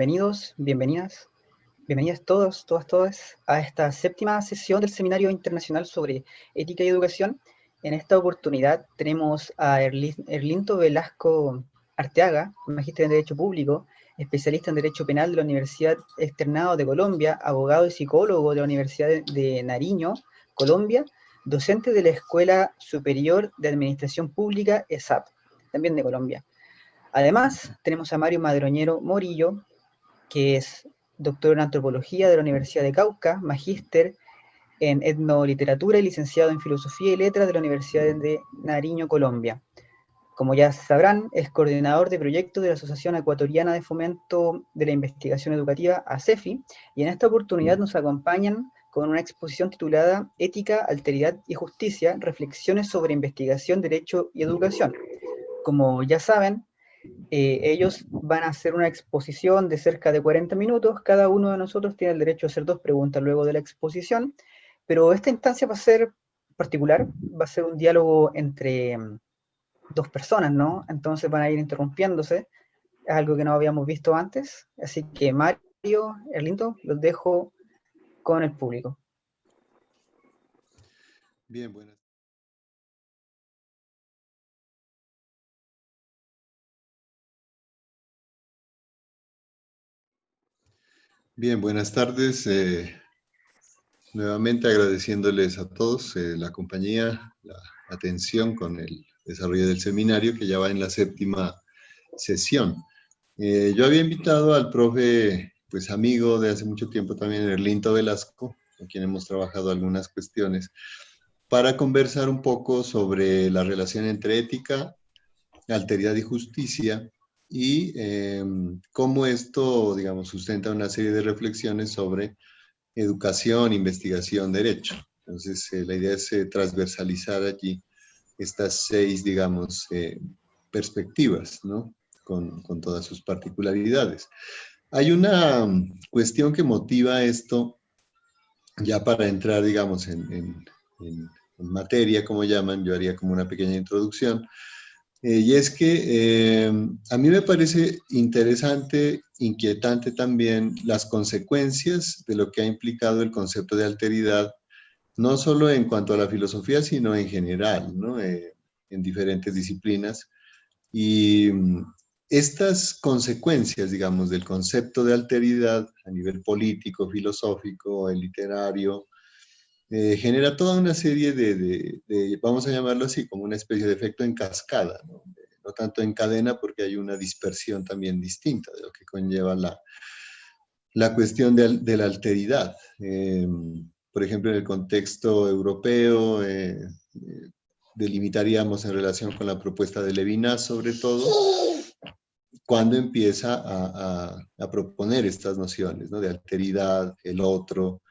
bienvenidos, bienvenidas todos, todas a esta séptima sesión del Seminario Internacional sobre Ética y Educación. En esta oportunidad tenemos a Erlinto Velasco Arteaga, magíster en Derecho Público, especialista en Derecho Penal de la Universidad Externado de Colombia, abogado y psicólogo de la Universidad de Nariño, Colombia, docente de la Escuela Superior de Administración Pública, ESAP, también de Colombia. Además, tenemos a Mario Madroñero Morillo, que es doctor en Antropología de la Universidad de Cauca, magíster en Etnoliteratura y licenciado en Filosofía y Letras de la Universidad de Nariño, Colombia. Como ya sabrán, es coordinador de proyectos de la Asociación Ecuatoriana de Fomento de la Investigación Educativa, ACEFI, y en esta oportunidad nos acompañan con una exposición titulada Ética, Alteridad y Justicia, Reflexiones sobre Investigación, Derecho y Educación. Como ya saben, ellos van a hacer una exposición de cerca de 40 minutos. Cada uno de nosotros tiene el derecho a hacer 2 preguntas luego de la exposición, pero esta instancia va a ser particular, va a ser un diálogo entre 2 personas, ¿no? Entonces van a ir interrumpiéndose, es algo que no habíamos visto antes, así que Mario, Erlinto, los dejo con el público. Bien, buenas. Bien, buenas tardes. Nuevamente agradeciéndoles a todos la compañía, la atención con el desarrollo del seminario, que ya va en la séptima sesión. Yo había invitado al profe, pues amigo de hace mucho tiempo también, Erlinto Velasco, con quien hemos trabajado algunas cuestiones, para conversar un poco sobre la relación entre ética, alteridad y justicia, y cómo esto, digamos, sustenta una serie de reflexiones sobre educación, investigación, derecho. Entonces, la idea es transversalizar allí estas 6, digamos, perspectivas, ¿no? Con todas sus particularidades. Hay una cuestión que motiva esto, ya para entrar, digamos, en materia, como llaman, yo haría como una pequeña introducción. Y es que a mí me parece interesante, inquietante también, las consecuencias de lo que ha implicado el concepto de alteridad, no solo en cuanto a la filosofía, sino en general, ¿no? En diferentes disciplinas. Y estas consecuencias, digamos, del concepto de alteridad a nivel político, filosófico, literario, genera toda una serie vamos a llamarlo así, como una especie de efecto en cascada, ¿no? No tanto en cadena, porque hay una dispersión también distinta de lo que conlleva la cuestión de la alteridad. Por ejemplo, en el contexto europeo, delimitaríamos en relación con la propuesta de Levinas, sobre todo, cuando empieza a proponer estas nociones, ¿no? De alteridad, el otro,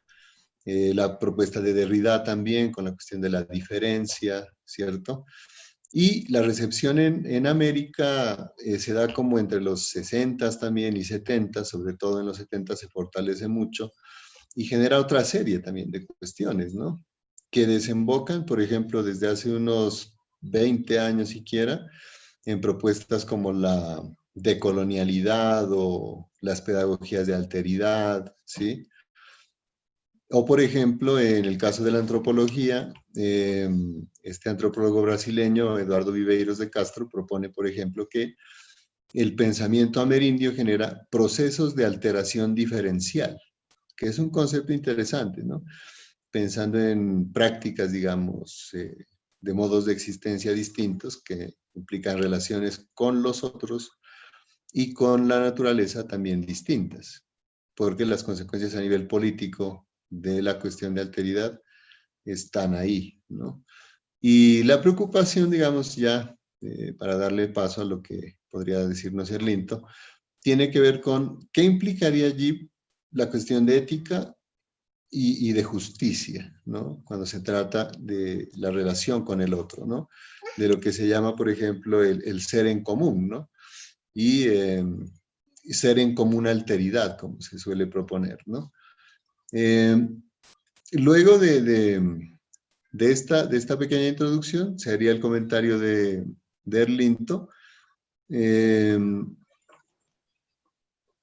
la propuesta de Derrida también con la cuestión de la diferencia, ¿cierto? Y la recepción en América se da como entre los 60 también y 70, sobre todo en los 70 se fortalece mucho y genera otra serie también de cuestiones, ¿no? Que desembocan, por ejemplo, desde hace unos 20 años siquiera, en propuestas como la decolonialidad o las pedagogías de alteridad, ¿sí? O, por ejemplo, en el caso de la antropología, este antropólogo brasileño, Eduardo Viveiros de Castro, propone, por ejemplo, que el pensamiento amerindio genera procesos de alteración diferencial, que es un concepto interesante, ¿no? Pensando en prácticas, digamos, de modos de existencia distintos que implican relaciones con los otros y con la naturaleza también distintas, porque las consecuencias a nivel político de la cuestión de alteridad están ahí, ¿no? Y la preocupación, digamos, ya para darle paso a lo que podría decirnos Erlinto, tiene que ver con qué implicaría allí la cuestión de ética y de justicia, ¿no? Cuando se trata de la relación con el otro, ¿no? De lo que se llama, por ejemplo, el ser en común, ¿no? Y ser en común alteridad, como se suele proponer, ¿no? Luego de esta pequeña introducción, se haría el comentario de Erlinto.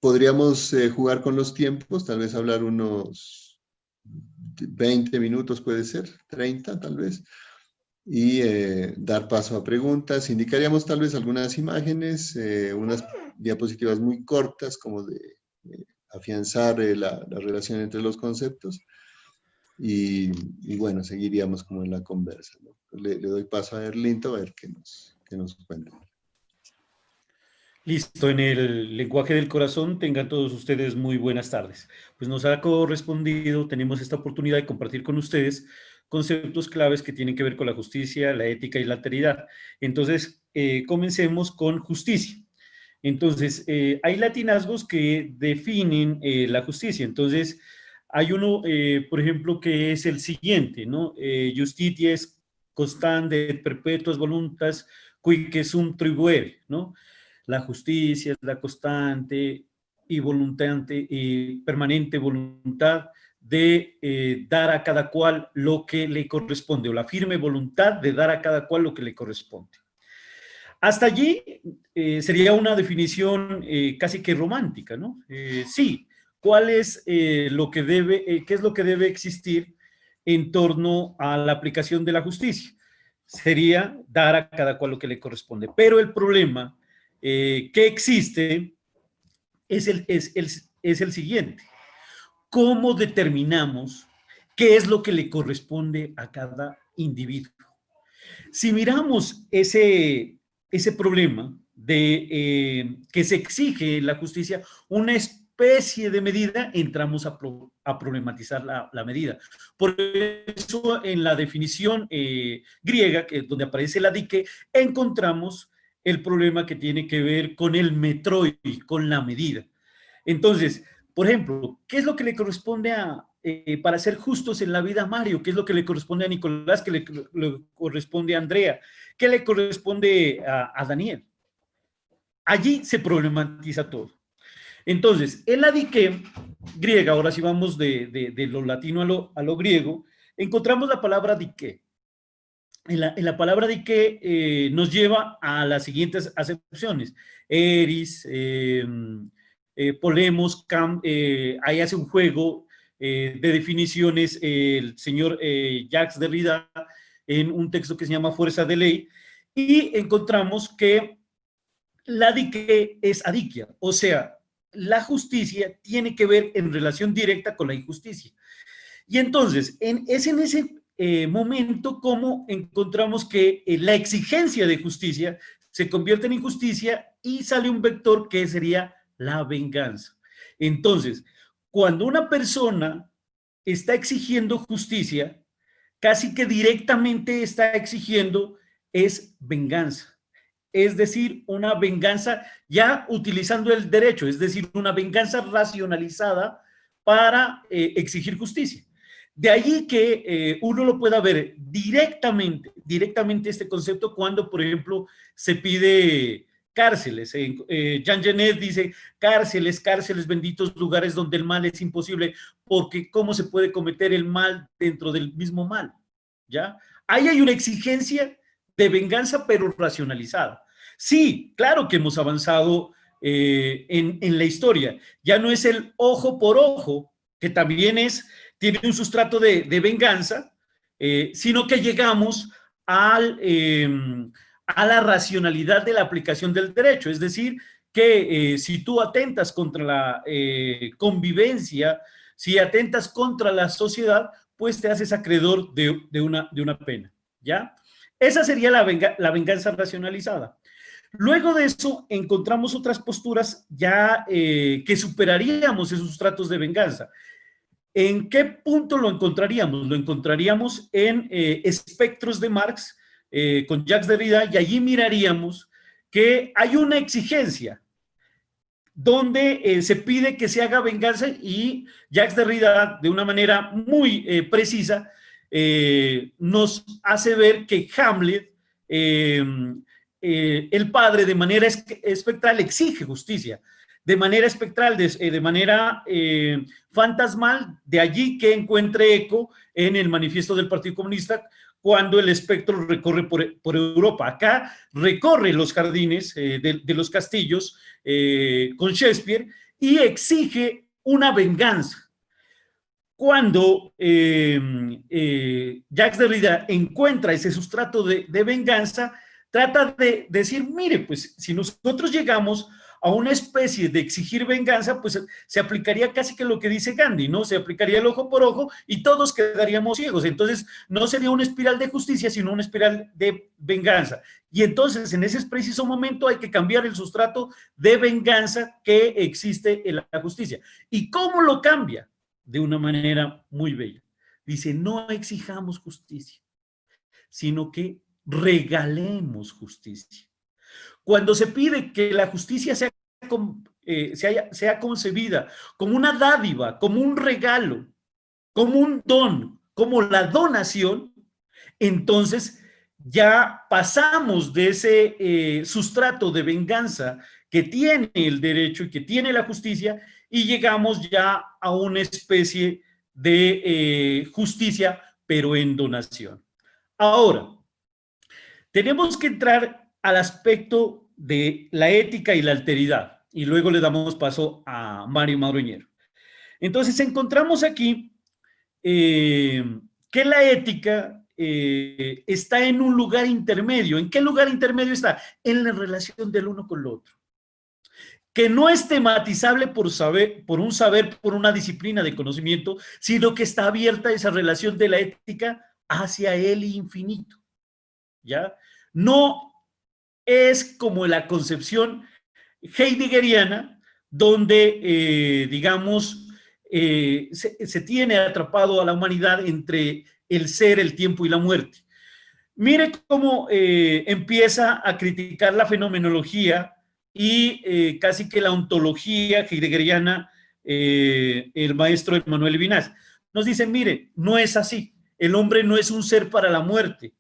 podríamos jugar con los tiempos, tal vez hablar unos 20 minutos, puede ser, 30 tal vez, y dar paso a preguntas. Indicaríamos tal vez algunas imágenes, unas diapositivas muy cortas, como de afianzar la relación entre los conceptos, y bueno, seguiríamos como en la conversa, ¿no? Le doy paso a Erlinto a ver qué nos cuenta. Listo, en el lenguaje del corazón, tengan todos ustedes muy buenas tardes. Pues nos ha correspondido, tenemos esta oportunidad de compartir con ustedes conceptos claves que tienen que ver con la justicia, la ética y la alteridad. Entonces, comencemos con justicia. Entonces, hay latinazgos que definen la justicia. Entonces, hay uno, por ejemplo, que es el siguiente, ¿no? Justitia es constante et perpetuas voluntas quique sum tribuere, ¿no? La justicia es la constante y voluntante y permanente voluntad de dar a cada cual lo que le corresponde, o la firme voluntad de dar a cada cual lo que le corresponde. Hasta allí sería una definición casi que romántica, ¿no? Sí, ¿cuál es lo que debe, qué es lo que debe existir en torno a la aplicación de la justicia? Sería dar a cada cual lo que le corresponde. Pero el problema que existe es el siguiente. ¿Cómo determinamos qué es lo que le corresponde a cada individuo? Si miramos ese problema de que se exige la justicia, una especie de medida, entramos a problematizar la medida. Por eso, en la definición griega, donde aparece la dike, encontramos el problema que tiene que ver con el metroi, con la medida. Entonces, por ejemplo, ¿qué es lo que le corresponde para ser justos en la vida a Mario? ¿Qué es lo que le corresponde a Nicolás? ¿Qué le corresponde a Andrea? ¿Qué le corresponde a Daniel? Allí se problematiza todo. Entonces, en la dike griega, ahora sí vamos de lo latino a lo griego, encontramos la palabra dike. En la palabra dike nos lleva a las siguientes acepciones. Eris, polemos, ahí hace un juego de definiciones el señor Jacques Derrida en un texto que se llama Fuerza de Ley, y encontramos que la dike es adiquia, o sea, la justicia tiene que ver en relación directa con la injusticia. Y entonces, es en ese momento como encontramos que la exigencia de justicia se convierte en injusticia y sale un vector que sería la venganza. Entonces, cuando una persona está exigiendo justicia, casi que directamente está exigiendo es venganza. Es decir, una venganza ya utilizando el derecho, es decir, una venganza racionalizada para exigir justicia. De allí que uno lo pueda ver directamente este concepto cuando, por ejemplo, se pide cárceles. Jean Genet dice cárceles, benditos lugares donde el mal es imposible, porque ¿cómo se puede cometer el mal dentro del mismo mal? ¿Ya? Ahí hay una exigencia de venganza, pero racionalizada. Sí, claro que hemos avanzado en la historia. Ya no es el ojo por ojo, que también tiene un sustrato de venganza, sino que llegamos a la racionalidad de la aplicación del derecho. Es decir, que si tú atentas contra la convivencia, si atentas contra la sociedad, pues te haces acreedor de una pena, ¿ya? Esa sería la venganza racionalizada. Luego de eso encontramos otras posturas ya que superaríamos esos tratos de venganza. ¿En qué punto lo encontraríamos? Lo encontraríamos en Espectros de Marx con Jacques Derrida, y allí miraríamos que hay una exigencia donde se pide que se haga venganza, y Jacques Derrida, de una manera muy precisa, nos hace ver que Hamlet, el padre, de manera espectral exige justicia, de manera espectral, de manera fantasmal, de allí que encuentre eco en el manifiesto del Partido Comunista, cuando el espectro recorre por Europa. Acá recorre los jardines de los castillos con Shakespeare, y exige una venganza. Cuando Jacques Derrida encuentra ese sustrato de venganza, trata de decir, mire, pues si nosotros llegamos a una especie de exigir venganza, pues se aplicaría casi que lo que dice Gandhi, ¿no? Se aplicaría el ojo por ojo y todos quedaríamos ciegos. Entonces, no sería una espiral de justicia, sino una espiral de venganza. Y entonces, en ese preciso momento, hay que cambiar el sustrato de venganza que existe en la justicia. ¿Y cómo lo cambia? De una manera muy bella. Dice, no exijamos justicia, sino que regalemos justicia. Cuando se pide que la justicia sea concebida como una dádiva, como un regalo, como un don, como la donación, entonces ya pasamos de ese sustrato de venganza que tiene el derecho y que tiene la justicia y llegamos ya a una especie de justicia, pero en donación. Ahora, tenemos que entrar al aspecto de la ética y la alteridad, y luego le damos paso a Mario Madroñero. Entonces, encontramos aquí que la ética está en un lugar intermedio. ¿En qué lugar intermedio está? En la relación del uno con el otro. Que no es tematizable por un saber, por una disciplina de conocimiento, sino que está abierta esa relación de la ética hacia el infinito. ¿Ya? No es como la concepción heideggeriana, donde, digamos, se tiene atrapado a la humanidad entre el ser, el tiempo y la muerte. Mire cómo empieza a criticar la fenomenología y casi que la ontología heideggeriana, el maestro Emmanuel Levinas. Nos dice, mire, no es así. El hombre no es un ser para la muerte.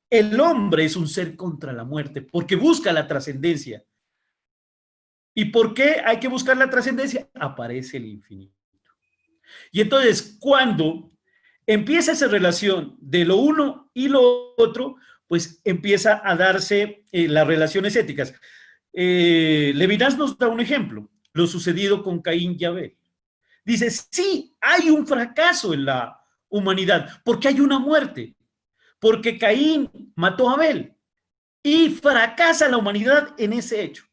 El hombre es un ser contra la muerte, porque busca la trascendencia. ¿Y por qué hay que buscar la trascendencia? Aparece el infinito. Y entonces, cuando empieza esa relación de lo uno y lo otro, pues empieza a darse las relaciones éticas. Levinas nos da un ejemplo, lo sucedido con Caín y Abel. Dice, sí, hay un fracaso en la humanidad, porque hay una muerte. Porque Caín mató a Abel y fracasa la humanidad en ese hecho.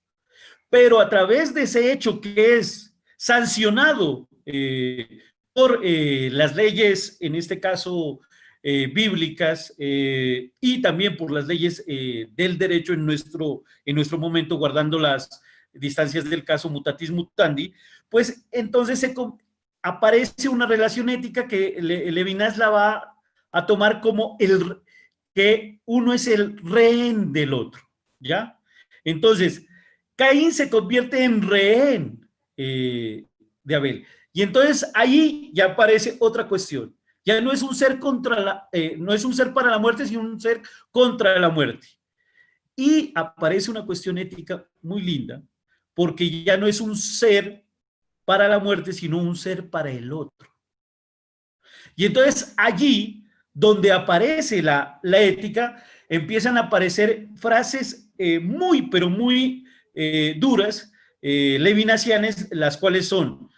Pero a través de ese hecho que es sancionado por las leyes, en este caso bíblicas, y también por las leyes del derecho en nuestro momento, guardando las distancias del caso mutatis mutandi, pues entonces aparece una relación ética que Levinas la va a tomar como que uno es el rehén del otro, ¿ya? Entonces, Caín se convierte en rehén de Abel. Y entonces ahí ya aparece otra cuestión. Ya no es un ser no es un ser para la muerte, sino un ser contra la muerte. Y aparece una cuestión ética muy linda, porque ya no es un ser para la muerte, sino un ser para el otro. Y entonces allí, donde aparece la ética, empiezan a aparecer frases muy, pero muy duras, levinasianas, las cuales son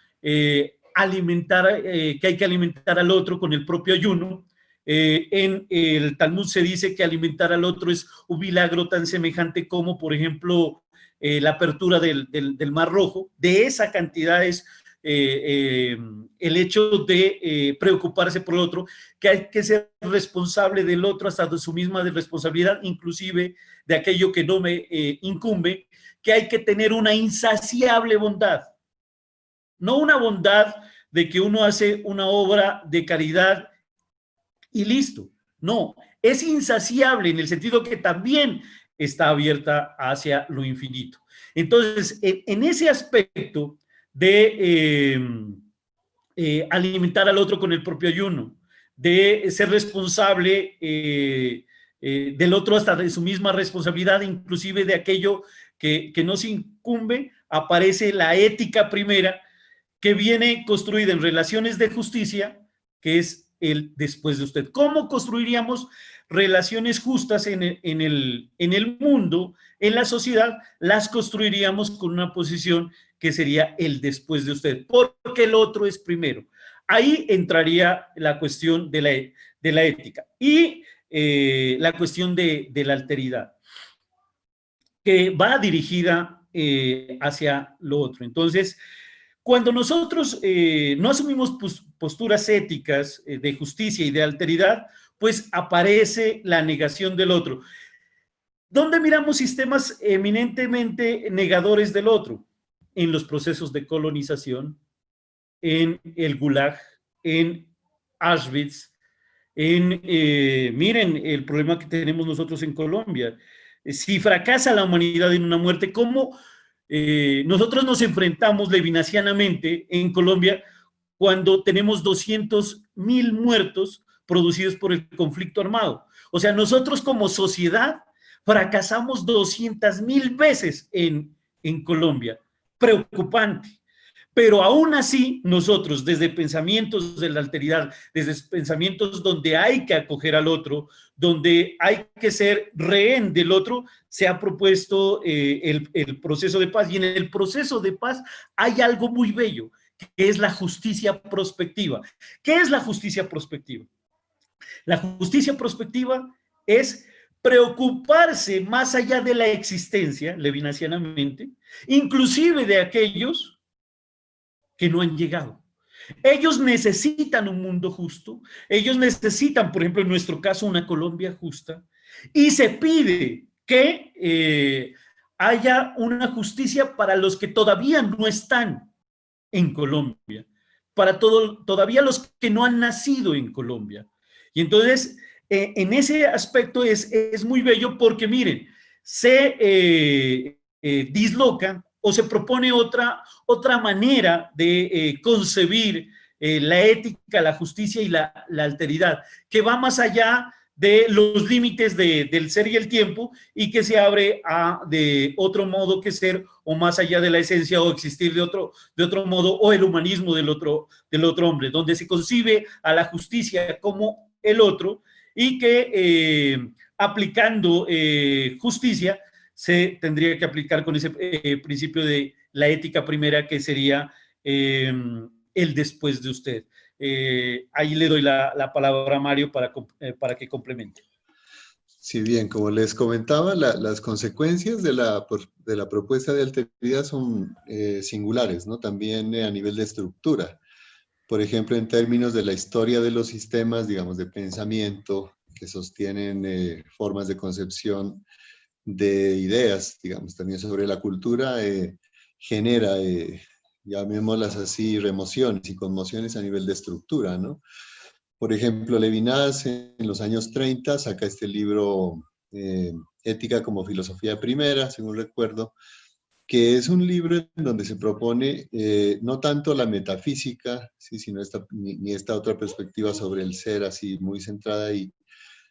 alimentar, que hay que alimentar al otro con el propio ayuno. En el Talmud se dice que alimentar al otro es un milagro tan semejante como, por ejemplo, la apertura del Mar Rojo. De esa cantidad es el hecho de preocuparse por el otro, que hay que ser responsable del otro hasta de su misma responsabilidad, inclusive de aquello que no me incumbe, que hay que tener una insaciable bondad, no una bondad de que uno hace una obra de caridad y listo, no, es insaciable en el sentido que también está abierta hacia lo infinito. Entonces, en ese aspecto de alimentar al otro con el propio ayuno, de ser responsable del otro hasta de su misma responsabilidad, inclusive de aquello que nos incumbe, aparece la ética primera que viene construida en relaciones de justicia, que es el después de usted. ¿Cómo construiríamos relaciones justas en el mundo, en la sociedad? Las construiríamos con una posición que sería el después de usted, porque el otro es primero. Ahí entraría la cuestión de la ética y la cuestión de la alteridad, que va dirigida hacia lo otro. Entonces, cuando nosotros no asumimos posturas éticas de justicia y de alteridad, pues aparece la negación del otro. ¿Dónde miramos sistemas eminentemente negadores del otro? En los procesos de colonización, en el Gulag, en Auschwitz, miren el problema que tenemos nosotros en Colombia. Si fracasa la humanidad en una muerte, ¿cómo nosotros nos enfrentamos levinasianamente en Colombia cuando tenemos 200.000 muertos producidos por el conflicto armado? O sea, nosotros como sociedad fracasamos 200.000 veces en Colombia. Preocupante. Pero aún así, nosotros, desde pensamientos de la alteridad, desde pensamientos donde hay que acoger al otro, donde hay que ser rehén del otro, se ha propuesto el proceso de paz. Y en el proceso de paz hay algo muy bello, que es la justicia prospectiva. ¿Qué es la justicia prospectiva? La justicia prospectiva es preocuparse más allá de la existencia, levinasianamente, inclusive de aquellos que no han llegado. Ellos necesitan un mundo justo, ellos necesitan, por ejemplo, en nuestro caso, una Colombia justa, y se pide que haya una justicia para los que todavía no están en Colombia, para todavía los que no han nacido en Colombia. Y entonces, en ese aspecto es muy bello porque, miren, se disloca o se propone otra manera de concebir la ética, la justicia y la alteridad, que va más allá de los límites del ser y el tiempo, y que se abre de otro modo que ser, o más allá de la esencia, o existir de otro modo, o el humanismo del otro hombre, donde se concibe a la justicia como el otro, y que aplicando justicia se tendría que aplicar con ese principio de la ética primera, que sería el después de usted. Ahí le doy la palabra a Mario para que complemente. Sí, bien, como les comentaba, las consecuencias de la propuesta de alteridad son singulares, ¿no? También a nivel de estructura. Por ejemplo, en términos de la historia de los sistemas, digamos, de pensamiento, que sostienen formas de concepción de ideas, digamos, también sobre la cultura, genera, llamémoslas así, remociones y conmociones a nivel de estructura, ¿no? Por ejemplo, Levinas en los años 30 saca este libro, Ética como filosofía primera, según recuerdo, que es un libro en donde se propone no tanto la metafísica, ¿sí? Sino ni esta otra perspectiva sobre el ser así muy centrada ahí,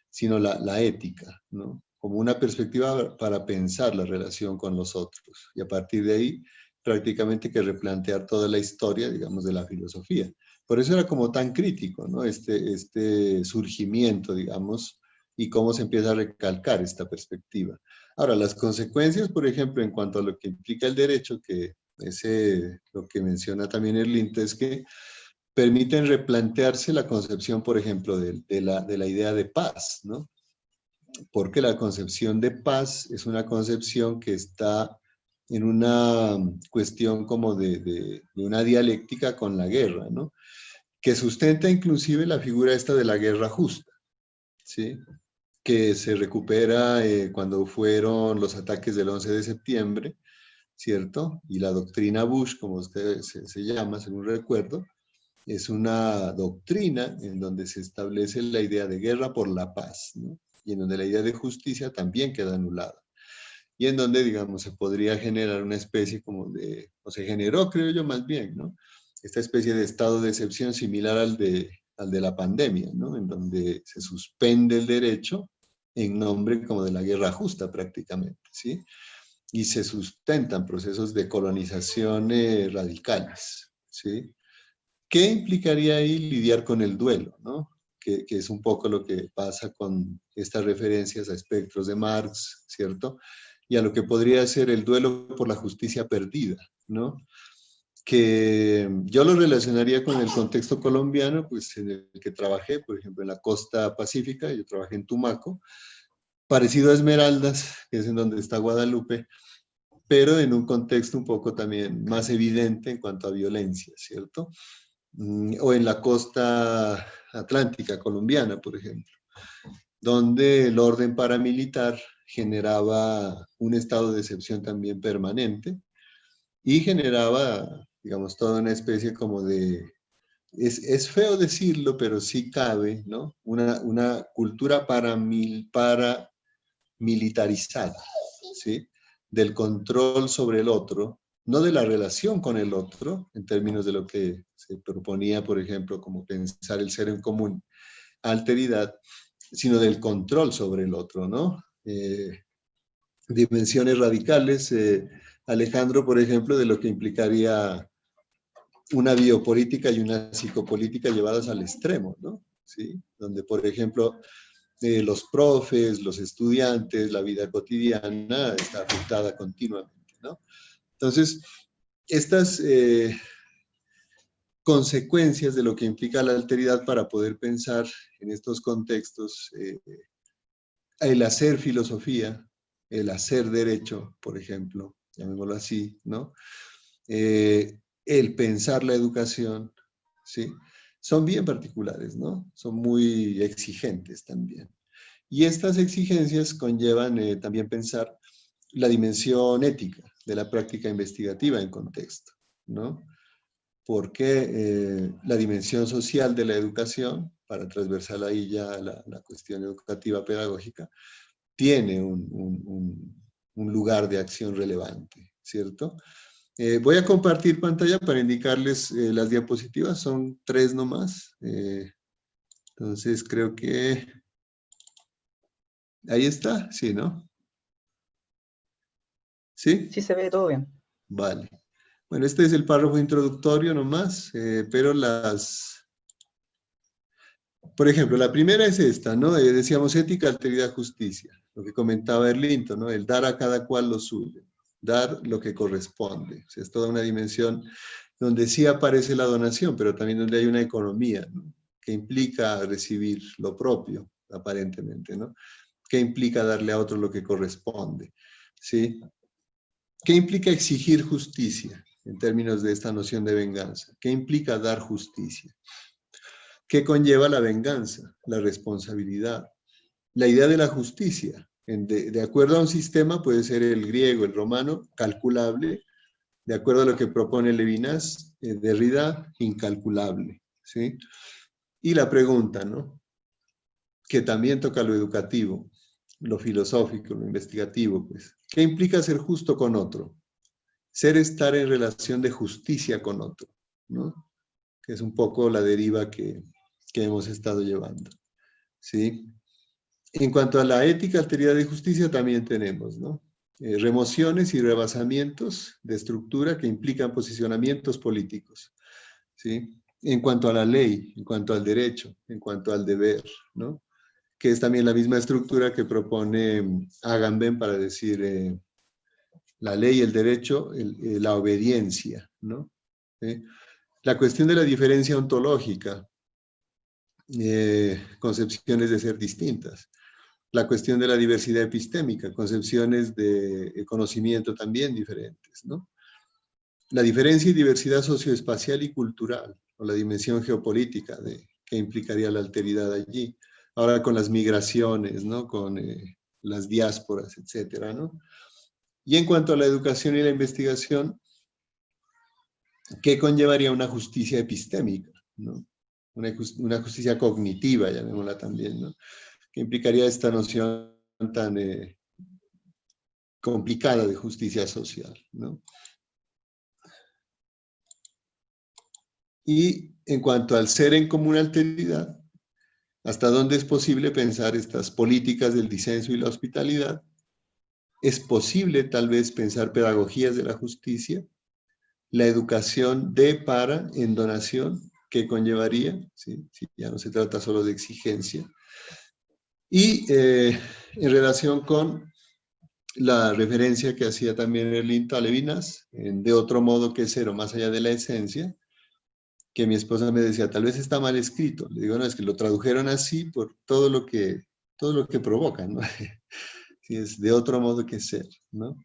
sino la ética, ¿no? Como una perspectiva para pensar la relación con los otros. Y a partir de ahí, prácticamente que replantear toda la historia, digamos, de la filosofía. Por eso era como tan crítico, ¿no? Este surgimiento, digamos, y cómo se empieza a recalcar esta perspectiva. Ahora, las consecuencias, por ejemplo, en cuanto a lo que implica el derecho, que es lo que menciona también Erlint, es que permiten replantearse la concepción, por ejemplo, de la idea de paz, ¿no? Porque la concepción de paz es una concepción que está en una cuestión como de una dialéctica con la guerra, ¿no? Que sustenta inclusive la figura esta de la guerra justa, ¿sí? Que se recupera cuando fueron los ataques del 11 de septiembre, ¿cierto? Y la doctrina Bush, como usted se llama, según recuerdo, es una doctrina en donde se establece la idea de guerra por la paz, ¿no? Y en donde la idea de justicia también queda anulada. Y en donde, digamos, se podría generar una especie como o se generó, creo yo, más bien, ¿no? Esta especie de estado de excepción similar al de la pandemia, ¿no? En donde se suspende el derecho en nombre como de la guerra justa prácticamente, ¿sí? Y se sustentan procesos de colonización radicales, ¿sí? ¿Qué implicaría ahí lidiar con el duelo, ¿no? que es un poco lo que pasa con estas referencias a espectros de Marx, ¿cierto? Y a lo que podría ser el duelo por la justicia perdida, ¿no? Que yo lo relacionaría con el contexto colombiano, pues en el que trabajé, por ejemplo, en la costa pacífica, yo trabajé en Tumaco, parecido a Esmeraldas, que es en donde está Guadalupe, pero en un contexto un poco también más evidente en cuanto a violencia, ¿cierto? O en la costa atlántica colombiana, por ejemplo, donde el orden paramilitar generaba un estado de excepción también permanente y generaba, digamos, toda una especie como de, es feo decirlo, pero sí cabe, ¿no? Una cultura paramilitarizada, ¿sí? Del control sobre el otro, no de la relación con el otro, en términos de lo que se proponía, por ejemplo, como pensar el ser en común, alteridad, sino del control sobre el otro, ¿no? Dimensiones radicales, Alejandro, por ejemplo, de lo que implicaría una biopolítica y una psicopolítica llevadas al extremo, ¿no? ¿Sí? Donde, por ejemplo, los profes, los estudiantes, la vida cotidiana está afectada continuamente, ¿no? Entonces, estas consecuencias de lo que implica la alteridad para poder pensar en estos contextos, el hacer filosofía, el hacer derecho, por ejemplo, llamémoslo así, ¿no? El pensar la educación, ¿sí? Son bien particulares, ¿no? Son muy exigentes también. Y estas exigencias conllevan también pensar la dimensión ética de la práctica investigativa en contexto, ¿no? Porque la dimensión social de la educación, para transversal ahí ya la cuestión educativa pedagógica, tiene un lugar de acción relevante, ¿cierto? Voy a compartir pantalla para indicarles las diapositivas, son 3 nomás. Entonces creo que ahí está, sí, ¿no? ¿Sí? Sí, se ve todo bien. Vale. Bueno, este es el párrafo introductorio nomás, pero por ejemplo, la primera es esta, ¿no? Decíamos ética, alteridad, justicia, lo que comentaba Erlinto, ¿no? El dar a cada cual lo suyo, dar lo que corresponde. O sea, es toda una dimensión donde sí aparece la donación, pero también donde hay una economía, ¿no? Que implica recibir lo propio, aparentemente, ¿no? Que implica darle a otro lo que corresponde, ¿sí? ¿Qué implica exigir justicia en términos de esta noción de venganza? ¿Qué implica dar justicia? ¿Qué conlleva la venganza? La responsabilidad. La idea de la justicia, de acuerdo a un sistema, puede ser el griego, el romano, calculable, de acuerdo a lo que propone Levinas, Derrida, incalculable, ¿sí? Y la pregunta, ¿no? Que también toca lo educativo, lo filosófico, lo investigativo, pues. ¿Qué implica ser justo con otro? Ser estar en relación de justicia con otro, ¿no? Que es un poco la deriva que hemos estado llevando, ¿sí? En cuanto a la ética, alteridad y justicia también tenemos, ¿no? Remociones y rebasamientos de estructura que implican posicionamientos políticos, ¿sí? En cuanto a la ley, en cuanto al derecho, en cuanto al deber, ¿no? Que es también la misma estructura que propone Agamben para decir la ley, el derecho, la obediencia, ¿no? ¿Sí? La cuestión de la diferencia ontológica, concepciones de ser distintas. La cuestión de la diversidad epistémica, concepciones de conocimiento también diferentes, ¿no? La diferencia y diversidad socioespacial y cultural, o la dimensión geopolítica que implicaría la alteridad allí. Ahora con las migraciones, ¿no? Con las diásporas, etcétera, ¿no? Y en cuanto a la educación y la investigación, ¿qué conllevaría una justicia epistémica, ¿no? Una justicia cognitiva, llamémosla también, ¿no? Que implicaría esta noción tan complicada de justicia social, ¿no? Y en cuanto al ser en común alteridad, ¿hasta dónde es posible pensar estas políticas del disenso y la hospitalidad? ¿Es posible tal vez pensar pedagogías de la justicia? La educación de, para, en donación, qué conllevaría, ¿sí? Si ya no se trata solo de exigencia. Y en relación con la referencia que hacía también Erlinto a Levinas, de otro modo que cero, más allá de la esencia, que mi esposa me decía, tal vez está mal escrito. Le digo, no, es que lo tradujeron así por todo lo que provoca, ¿no? Sí, es de otro modo que ser, ¿no?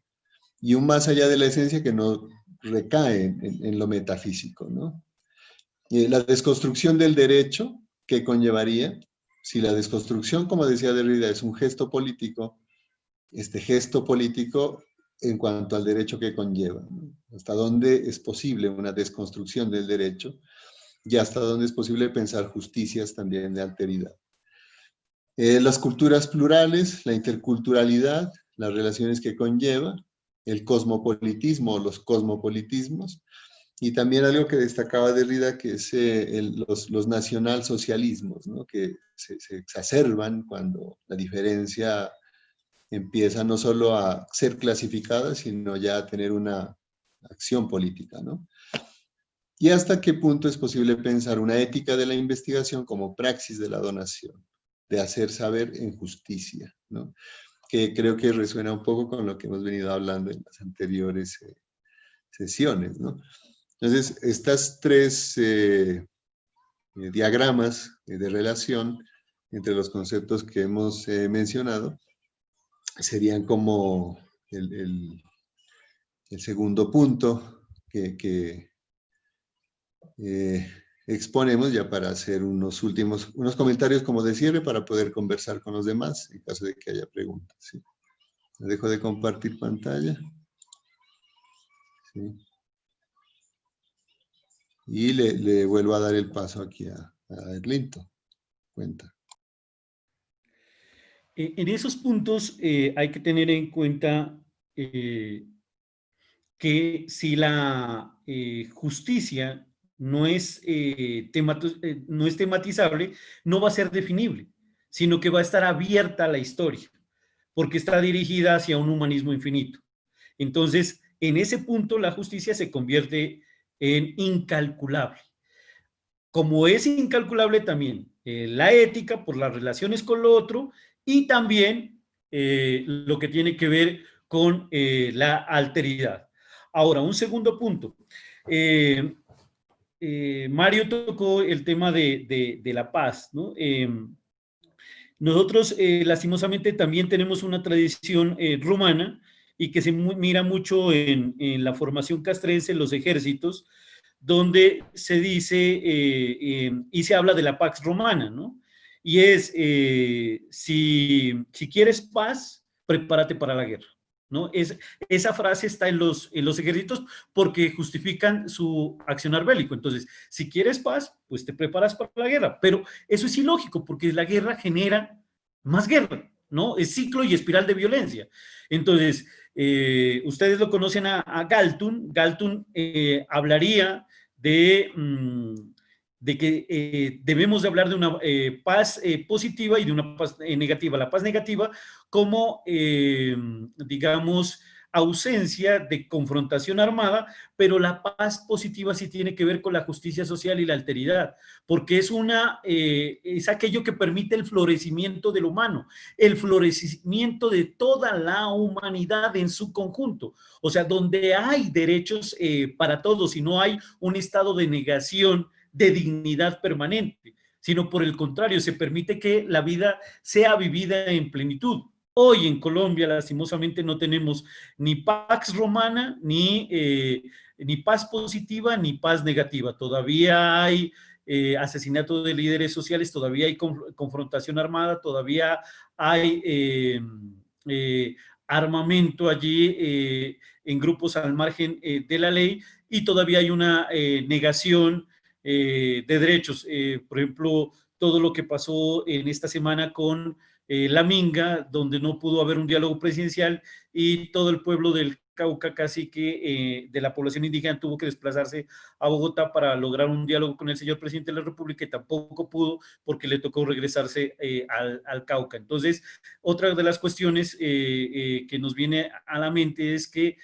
Y un más allá de la esencia que no recae en lo metafísico, ¿no? La desconstrucción del derecho, ¿qué conllevaría? Si la desconstrucción, como decía Derrida, es un gesto político, este gesto político en cuanto al derecho que conlleva, ¿no? Hasta dónde es posible una desconstrucción del derecho y hasta dónde es posible pensar justicias también de alteridad. Las culturas plurales, la interculturalidad, las relaciones que conlleva, el cosmopolitismo o los cosmopolitismos, y también algo que destacaba Derrida, que es los nacionalsocialismos, ¿no? Que se exacerban cuando la diferencia empieza no solo a ser clasificada, sino ya a tener una acción política, ¿no? Y hasta qué punto es posible pensar una ética de la investigación como praxis de la donación, de hacer saber en justicia, ¿no? Que creo que resuena un poco con lo que hemos venido hablando en las anteriores sesiones, ¿no? Entonces, estas tres diagramas de relación entre los conceptos que hemos mencionado serían como el segundo punto que exponemos ya para hacer unos comentarios como de cierre para poder conversar con los demás en caso de que haya preguntas, ¿sí? Dejo de compartir pantalla. ¿Sí? Y le vuelvo a dar el paso aquí a Erlinto. Cuenta. En esos puntos hay que tener en cuenta que si la justicia no es tematizable, no va a ser definible, sino que va a estar abierta a la historia, porque está dirigida hacia un humanismo infinito. Entonces, en ese punto, la justicia se convierte en incalculable. Como es incalculable también la ética por las relaciones con lo otro y también lo que tiene que ver con la alteridad. Ahora, un segundo punto. Mario tocó el tema de la paz, ¿no? Nosotros, lastimosamente, también tenemos una tradición rumana y que se mira mucho en la formación castrense, en los ejércitos, donde se dice y se habla de la Pax Romana, ¿no? Y es, si quieres paz, prepárate para la guerra, ¿no? Esa frase está en los ejércitos porque justifican su accionar bélico. Entonces, si quieres paz, pues te preparas para la guerra. Pero eso es ilógico porque la guerra genera más guerra, ¿no? Es ciclo y espiral de violencia. Entonces, ustedes lo conocen a Galton. Galton hablaría de que debemos de hablar de una paz positiva y de una paz negativa. La paz negativa como, digamos, ausencia de confrontación armada, pero la paz positiva sí tiene que ver con la justicia social y la alteridad, porque es aquello que permite el florecimiento del humano, el florecimiento de toda la humanidad en su conjunto. O sea, donde hay derechos para todos y no hay un estado de negación de dignidad permanente, sino por el contrario, se permite que la vida sea vivida en plenitud. Hoy en Colombia, lastimosamente, no tenemos ni Pax Romana, ni paz positiva, ni paz negativa. Todavía hay asesinato de líderes sociales, todavía hay confrontación armada, todavía hay armamento allí en grupos al margen de la ley y todavía hay una negación de derechos. Por ejemplo, todo lo que pasó en esta semana con la Minga, donde no pudo haber un diálogo presidencial y todo el pueblo del Cauca, casi que de la población indígena, tuvo que desplazarse a Bogotá para lograr un diálogo con el señor presidente de la República y tampoco pudo porque le tocó regresarse al Cauca. Entonces, otra de las cuestiones que nos viene a la mente es que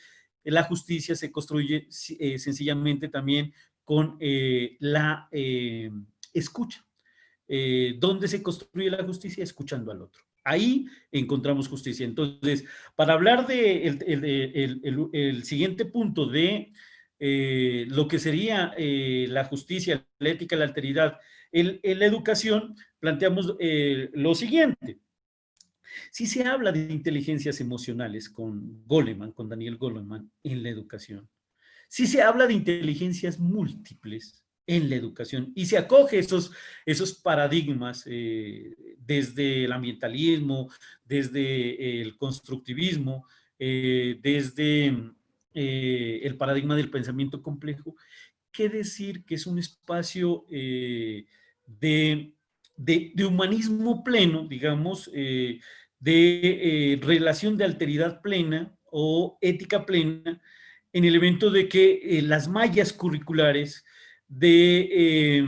la justicia se construye sencillamente también con la escucha. ¿Dónde se construye la justicia? Escuchando al otro. Ahí encontramos justicia. Entonces, para hablar del el siguiente punto de lo que sería la justicia, la ética, la alteridad en la educación, planteamos lo siguiente. Si se habla de inteligencias emocionales con Goleman, con Daniel Goleman, en la educación, si se habla de inteligencias múltiples en la educación y se acoge esos paradigmas desde el ambientalismo, desde el constructivismo, desde el paradigma del pensamiento complejo, ¿qué decir que es un espacio de humanismo pleno, digamos, relación de alteridad plena o ética plena, en el evento de que las mallas curriculares de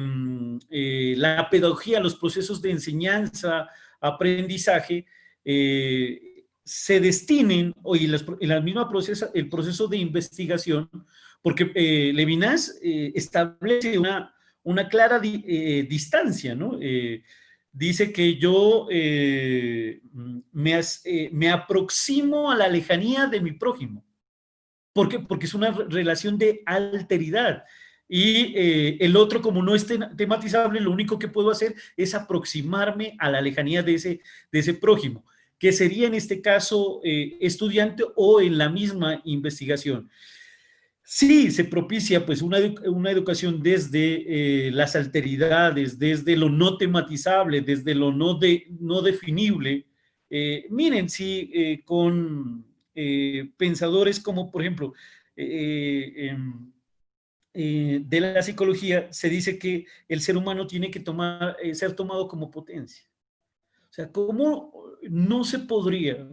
la pedagogía, los procesos de enseñanza, aprendizaje, se destinen, o en la misma proceso, el proceso de investigación, porque Levinas establece una clara distancia, ¿no? Dice que yo me aproximo a la lejanía de mi prójimo. ¿Por qué? Porque es una relación de alteridad. Y el otro, como no es tematizable, lo único que puedo hacer es aproximarme a la lejanía de ese prójimo, que sería en este caso estudiante o en la misma investigación. Sí, se propicia pues una educación desde las alteridades, desde lo no tematizable, desde lo no definible. Miren, sí, con pensadores como, por ejemplo, de la psicología se dice que el ser humano tiene que ser tomado como potencia. O sea, ¿cómo no se podría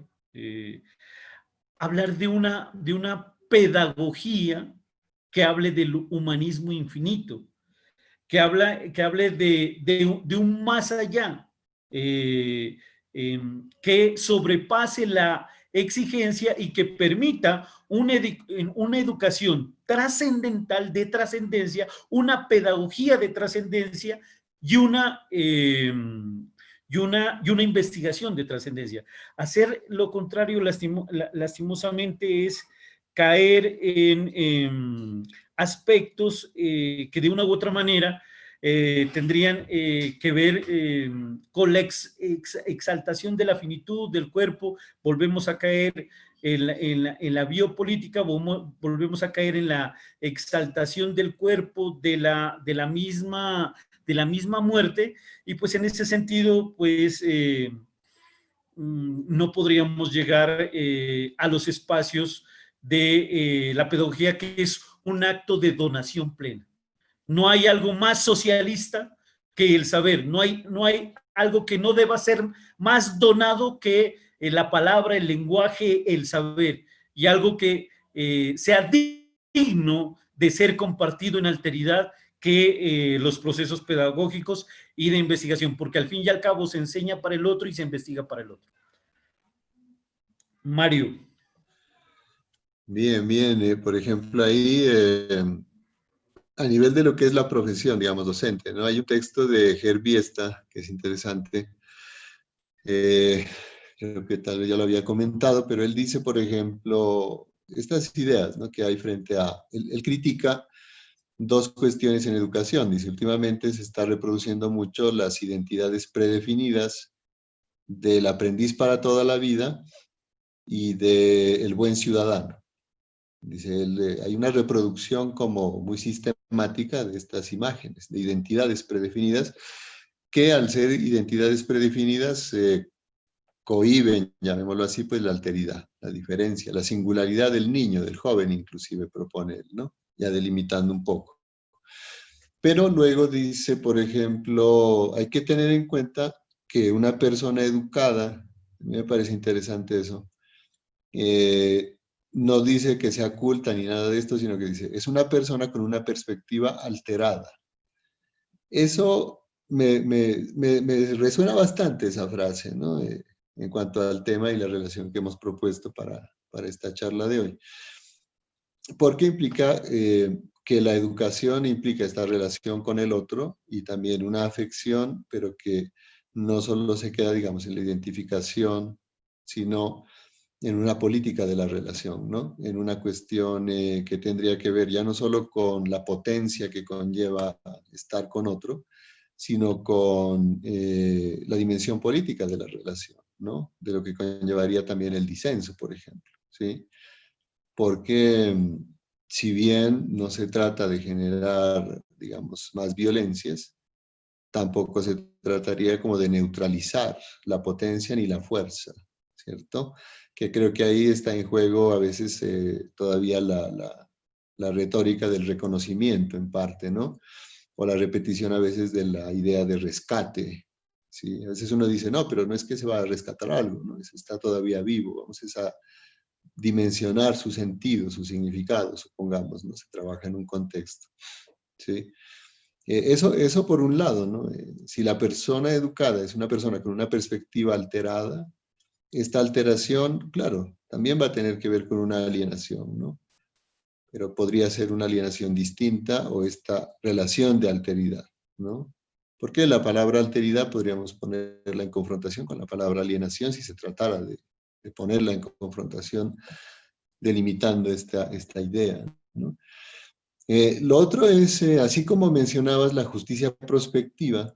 hablar de una pedagogía que hable del humanismo infinito, que hable de un más allá, que sobrepase la exigencia y que permita una educación trascendental, de trascendencia, una pedagogía de trascendencia y una investigación de trascendencia. Hacer lo contrario, lastimosamente, es caer en aspectos que de una u otra manera tendrían que ver con la exaltación de la finitud del cuerpo. Volvemos a caer en la biopolítica, volvemos a caer en la exaltación del cuerpo, de la misma muerte, y pues en ese sentido, pues no podríamos llegar a los espacios de la pedagogía, que es un acto de donación plena. No hay algo más socialista que el saber, no hay algo que no deba ser más donado que la palabra, el lenguaje, el saber, y algo que sea digno de ser compartido en alteridad, que los procesos pedagógicos y de investigación, porque al fin y al cabo se enseña para el otro y se investiga para el otro. Mario. Bien, bien. Por ejemplo, ahí, a nivel de lo que es la profesión, digamos, docente, ¿no? Hay un texto de Gerbiesta que es interesante. Creo que tal vez ya lo había comentado, pero él dice, por ejemplo, estas ideas, ¿no?, que hay frente a... Él critica dos cuestiones en educación. Dice, últimamente se está reproduciendo mucho las identidades predefinidas del aprendiz para toda la vida y del buen ciudadano. Dice, hay una reproducción como muy sistemática de estas imágenes, de identidades predefinidas, que al ser identidades predefinidas cohíben, llamémoslo así, pues la alteridad, la diferencia, la singularidad del niño, del joven inclusive propone él, ¿no? Ya delimitando un poco. Pero luego dice, por ejemplo, hay que tener en cuenta que una persona educada, a mí me parece interesante eso, no dice que sea culta ni nada de esto, sino que dice, es una persona con una perspectiva alterada. Eso me resuena bastante, esa frase, ¿no? En cuanto al tema y la relación que hemos propuesto para esta charla de hoy. Porque implica que que la educación implica esta relación con el otro y también una afección, pero que no solo se queda, digamos, en la identificación, sino en una política de la relación, ¿no? En una cuestión que tendría que ver ya no solo con la potencia que conlleva estar con otro, sino con la dimensión política de la relación, ¿no? De lo que conllevaría también el disenso, por ejemplo, ¿sí? Porque si bien no se trata de generar, digamos, más violencias, tampoco se trataría como de neutralizar la potencia ni la fuerza, ¿cierto? Que creo que ahí está en juego a veces todavía la retórica del reconocimiento en parte, ¿no? O la repetición a veces de la idea de rescate, ¿sí? A veces uno dice, no, pero no es que se va a rescatar algo, ¿no? Eso está todavía vivo, vamos a dimensionar su sentido, su significado, supongamos, ¿no? Se trabaja en un contexto, ¿sí? Eso por un lado, ¿no? Si la persona educada es una persona con una perspectiva alterada, esta alteración, claro, también va a tener que ver con una alienación, ¿no? Pero podría ser una alienación distinta o esta relación de alteridad, ¿no? Porque la palabra alteridad podríamos ponerla en confrontación con la palabra alienación si se tratara de ponerla en confrontación delimitando esta idea, ¿no? Lo otro es, así como mencionabas la justicia prospectiva,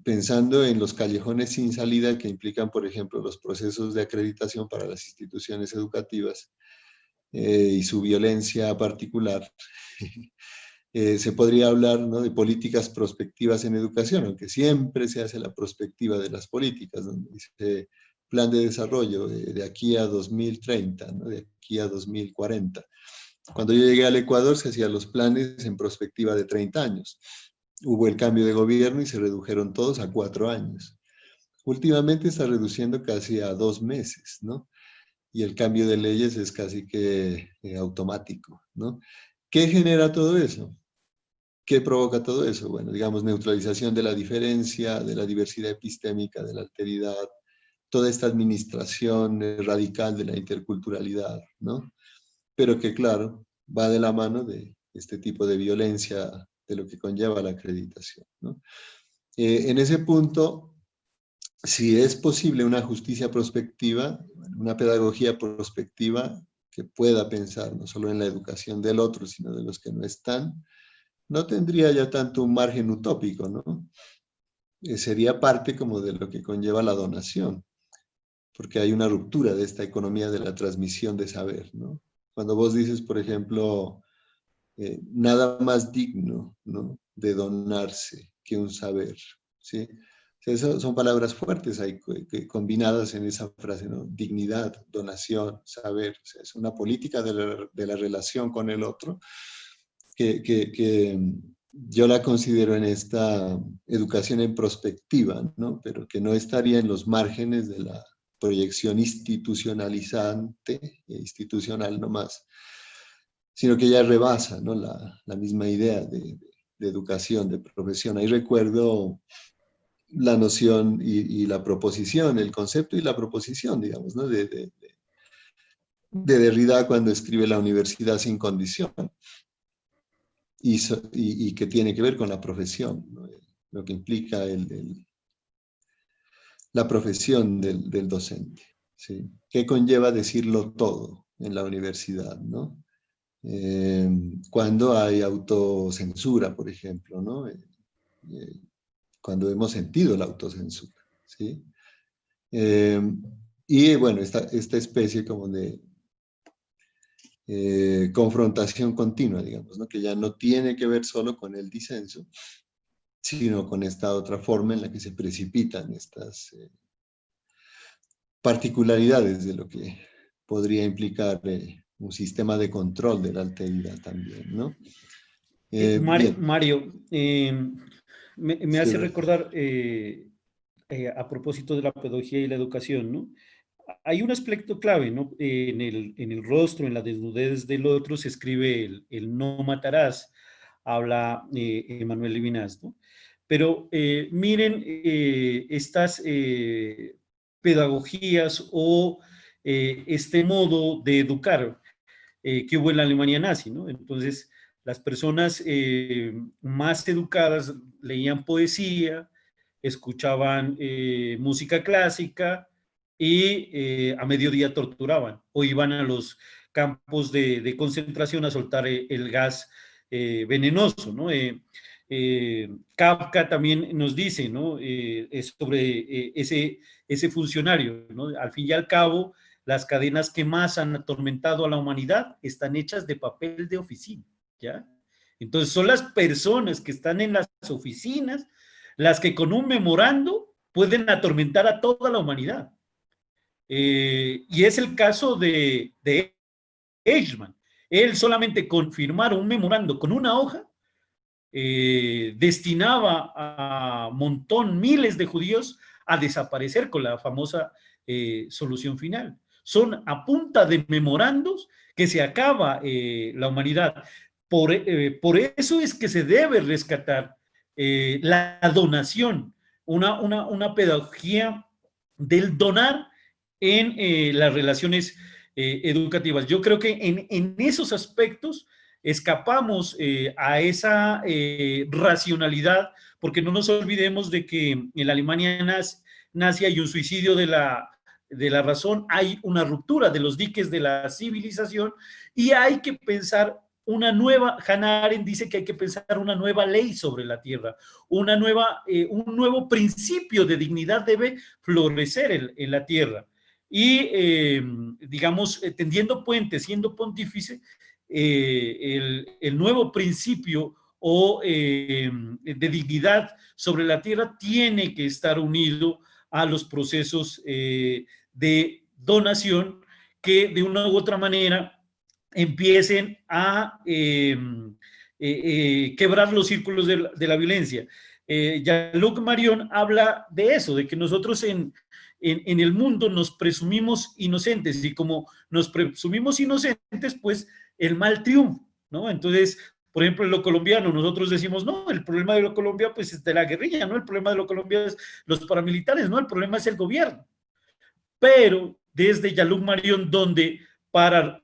pensando en los callejones sin salida que implican, por ejemplo, los procesos de acreditación para las instituciones educativas y su violencia particular, se podría hablar, ¿no?, de políticas prospectivas en educación, aunque siempre se hace la prospectiva de las políticas, donde dice plan de desarrollo de aquí a 2030, ¿no?, de aquí a 2040. Cuando yo llegué al Ecuador se hacían los planes en perspectiva de 30 años. Hubo el cambio de gobierno y se redujeron todos a 4 años. Últimamente está reduciendo casi a 2 meses, ¿no? Y el cambio de leyes es casi que automático, ¿no? ¿Qué genera todo eso? ¿Qué provoca todo eso? Bueno, digamos, neutralización de la diferencia, de la diversidad epistémica, de la alteridad, toda esta administración radical de la interculturalidad, ¿no? Pero que, claro, va de la mano de este tipo de violencia de lo que conlleva la acreditación, ¿no? En ese punto, si es posible una justicia prospectiva, una pedagogía prospectiva que pueda pensar no solo en la educación del otro, sino de los que no están, no tendría ya tanto un margen utópico, ¿no? Sería parte como de lo que conlleva la donación, porque hay una ruptura de esta economía de la transmisión de saber, ¿no? Cuando vos dices, por ejemplo, nada más digno, ¿no?, de donarse que un saber, ¿sí? O sea, eso son palabras fuertes ahí, combinadas en esa frase, ¿no? Dignidad, donación, saber. O sea, es una política de la relación con el otro que yo la considero en esta educación en prospectiva, ¿no? Pero que no estaría en los márgenes de la proyección institucionalizante, institucional nomás, sino que ya rebasa, ¿no?, la misma idea de educación, de profesión. Ahí recuerdo la noción y la proposición, el concepto y la proposición, digamos, ¿no?, de Derrida cuando escribe La universidad sin condición, y que tiene que ver con la profesión, ¿no?, lo que implica la profesión del docente, ¿sí? ¿Qué conlleva decirlo todo en la universidad, ¿no? Cuando hay autocensura, por ejemplo, ¿no? Cuando hemos sentido la autocensura, ¿sí? Y bueno, esta especie como de confrontación continua, digamos, ¿no?, que ya no tiene que ver solo con el disenso, sino con esta otra forma en la que se precipitan estas particularidades de lo que podría implicar un sistema de control de la alteridad también, ¿no? Bien. Mario, me Sí, hace recordar, a propósito de la pedagogía y la educación, ¿no? Hay un aspecto clave, ¿no? En el rostro, en la desnudez del otro, se escribe el no matarás, habla Emmanuel Levinas, ¿no? Pero miren estas pedagogías o este modo de educar que hubo en la Alemania nazi, ¿no? Entonces, Las personas más educadas leían poesía, escuchaban música clásica y a mediodía torturaban o iban a los campos de concentración a soltar el gas venenoso, ¿no? Kafka también nos dice, ¿no? Es sobre ese funcionario, ¿no? Al fin y al cabo, las cadenas que más han atormentado a la humanidad están hechas de papel de oficina, ¿ya? Entonces son las personas que están en las oficinas las que con un memorando pueden atormentar a toda la humanidad. Y es el caso de Eichmann. Él solamente con firmar un memorando con una hoja destinaba a montón, miles de judíos a desaparecer con la famosa solución final. Son a punta de memorandos que se acaba la humanidad. Por eso es que se debe rescatar la donación, una pedagogía del donar en las relaciones educativas. Yo creo que en esos aspectos escapamos a esa racionalidad, porque no nos olvidemos de que en la Alemania nazi hay un suicidio de la razón, hay una ruptura de los diques de la civilización y hay que pensar una nueva, Hannah Arendt dice que hay que pensar una nueva ley sobre la tierra, un nuevo principio de dignidad debe florecer en la tierra. Y, digamos, tendiendo puentes, siendo pontífice, el nuevo principio o de dignidad sobre la tierra tiene que estar unido a los procesos de donación que de una u otra manera empiecen a quebrar los círculos de la violencia. Jean-Luc Marion habla de eso, de que nosotros en el mundo nos presumimos inocentes y como nos presumimos inocentes, pues el mal triunfa, ¿no? Entonces, por ejemplo, en lo colombiano, nosotros decimos, no, el problema de lo Colombia, pues es de la guerrilla, ¿no? El problema de lo Colombia es los paramilitares, ¿no? El problema es el gobierno. Pero desde Jean-Luc Marion, donde para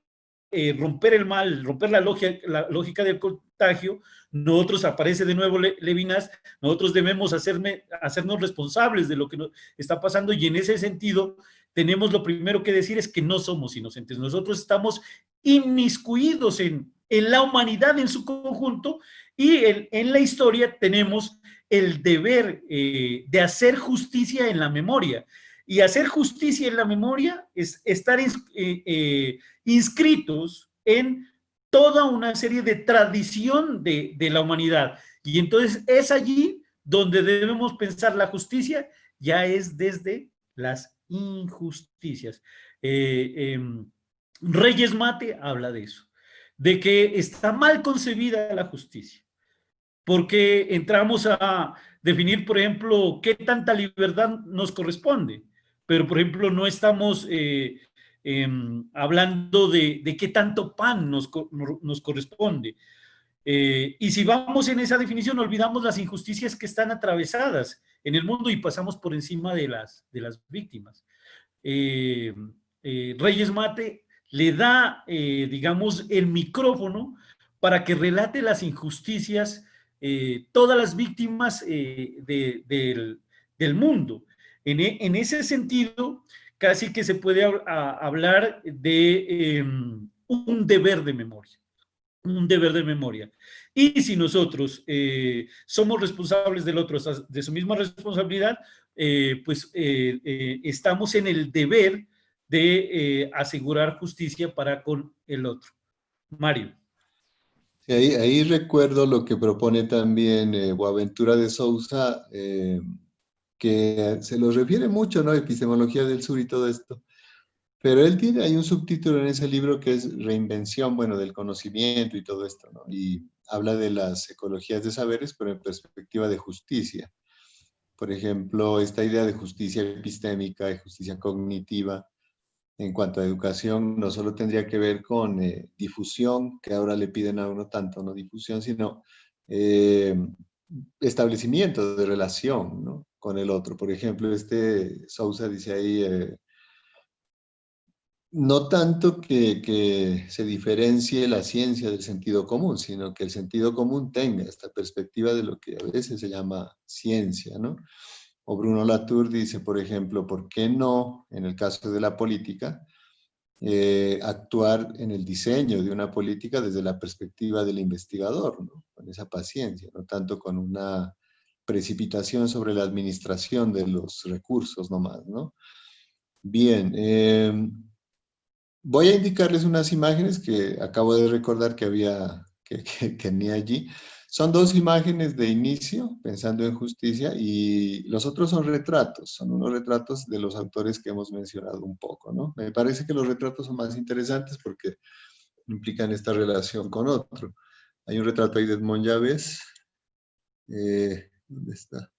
romper el mal, romper la lógica del contagio, nosotros aparece de nuevo Levinas, nosotros debemos hacernos responsables de lo que nos está pasando y en ese sentido tenemos lo primero que decir es que no somos inocentes, nosotros estamos inmiscuidos en la humanidad en su conjunto y en la historia tenemos el deber de hacer justicia en la memoria. Y hacer justicia en la memoria es estar inscritos en toda una serie de tradición de la humanidad. Y entonces es allí donde debemos pensar la justicia, ya es desde las injusticias. Reyes Mate habla de eso, de que está mal concebida la justicia, porque entramos a definir, por ejemplo, qué tanta libertad nos corresponde, pero, por ejemplo, no estamos hablando de qué tanto pan nos corresponde. Y si vamos en esa definición, olvidamos las injusticias que están atravesadas en el mundo y pasamos por encima de las víctimas. Reyes Mate le da, digamos, el micrófono para que relate las injusticias, todas las víctimas del mundo. En ese sentido, casi que se puede hablar de un deber de memoria. Un deber de memoria. Y si nosotros somos responsables del otro, de su misma responsabilidad, pues estamos en el deber de asegurar justicia para con el otro. Mario. Sí, ahí recuerdo lo que propone también Boaventura de Sousa, que se lo refiere mucho, ¿no? Epistemología del sur y todo esto. Pero él tiene, hay un subtítulo en ese libro que es Reinvención, bueno, del conocimiento y todo esto, ¿no? Y habla de las ecologías de saberes, pero en perspectiva de justicia. Por ejemplo, esta idea de justicia epistémica y justicia cognitiva en cuanto a educación no solo tendría que ver con difusión, que ahora le piden a uno tanto, no difusión, sino establecimiento de relación, ¿no? Con el otro. Por ejemplo, Sousa dice ahí, no tanto que se diferencie la ciencia del sentido común, sino que el sentido común tenga esta perspectiva de lo que a veces se llama ciencia, ¿no? O Bruno Latour dice, por ejemplo, ¿por qué no, en el caso de la política, actuar en el diseño de una política desde la perspectiva del investigador, ¿no? Con esa paciencia, no tanto con una precipitación sobre la administración de los recursos nomás, ¿no? Bien, voy a indicarles unas imágenes que acabo de recordar que tenía allí. Son dos imágenes de inicio, pensando en justicia, y los otros son retratos, son unos retratos de los autores que hemos mencionado un poco, ¿no? Me parece que los retratos son más interesantes porque implican esta relación con otro. Hay un retrato ahí de Edmond Llaves. ¿Dónde está?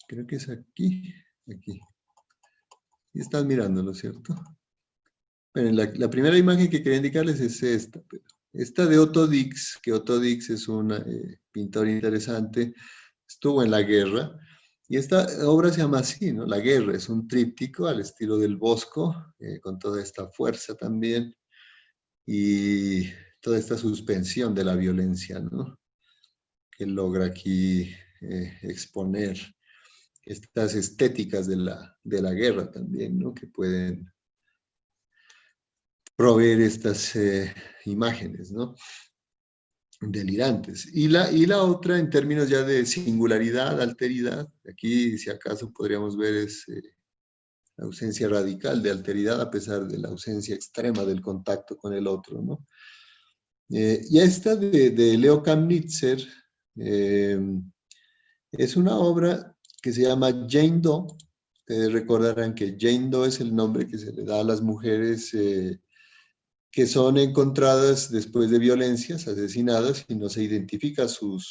Creo que es aquí, aquí. Y están mirándolo, ¿cierto? Bueno, la primera imagen que quería indicarles es esta. Esta de Otto Dix, que Otto Dix es un pintor interesante, estuvo en la guerra, y esta obra se llama así, ¿no? La guerra, es un tríptico al estilo del Bosco, con toda esta fuerza también, y toda esta suspensión de la violencia, ¿no? Que logra aquí exponer estas estéticas de la guerra también, ¿no? Que pueden proveer estas imágenes, ¿no? Delirantes. Y la otra, en términos ya de singularidad, alteridad, aquí si acaso podríamos ver es la ausencia radical de alteridad a pesar de la ausencia extrema del contacto con el otro, ¿no? Y esta de Leo Kamnitzer es una obra que se llama Jane Doe. Ustedes recordarán que Jane Doe es el nombre que se le da a las mujeres que son encontradas después de violencias, asesinadas, y no se identifica su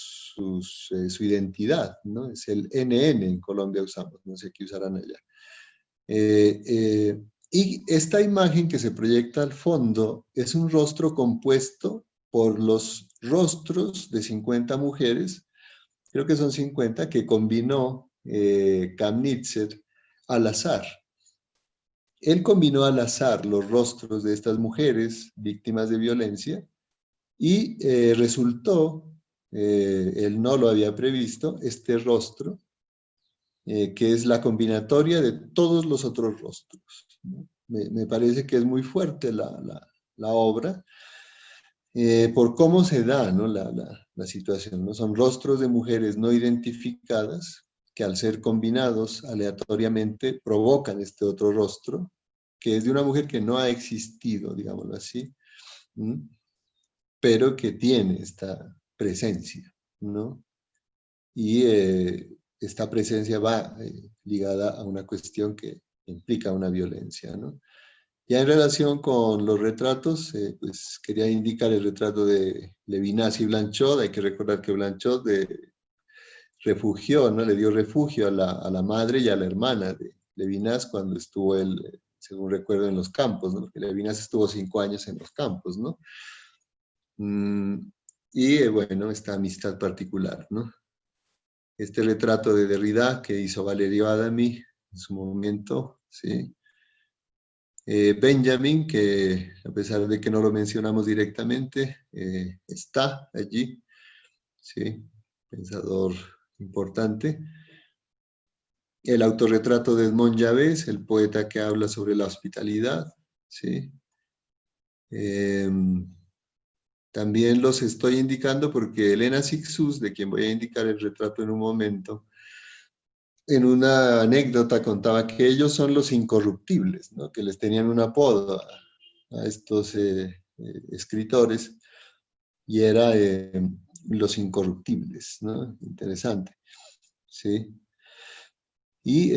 identidad, ¿no? Es el NN en Colombia usamos, no sé qué usarán allá. Y esta imagen que se proyecta al fondo es un rostro compuesto por los rostros de 50 mujeres, creo que son 50, que combinó Kamnitzer al azar. Él combinó al azar los rostros de estas mujeres víctimas de violencia y resultó, él no lo había previsto, este rostro, que es la combinatoria de todos los otros rostros, ¿no? Me parece que es muy fuerte la obra, por cómo se da, ¿no? la situación, ¿no? Son rostros de mujeres no identificadas que al ser combinados aleatoriamente provocan este otro rostro, que es de una mujer que no ha existido, digámoslo así, pero que tiene esta presencia, ¿no? Y esta presencia va ligada a una cuestión que implica una violencia, ¿no? Ya en relación con los retratos, pues quería indicar el retrato de Levinas y Blanchot. Hay que recordar que Blanchot refugió, ¿no? Le dio refugio a la madre y a la hermana de Levinas cuando estuvo él, según recuerdo, en los campos, ¿no? Porque Levinas estuvo 5 años en los campos, ¿no? Y bueno, esta amistad particular, ¿no? Este retrato de Derrida que hizo Valerio Adami en su momento, ¿sí? Benjamin, que a pesar de que no lo mencionamos directamente, está allí, ¿sí? Pensador importante. El autorretrato de Edmond Llaves, el poeta que habla sobre la hospitalidad, ¿sí? También los estoy indicando porque Elena Sixus, de quien voy a indicar el retrato en un momento, en una anécdota contaba que ellos son los incorruptibles, ¿no? Que les tenían un apodo a estos escritores, y era los incorruptibles, ¿no? Interesante, ¿sí? Y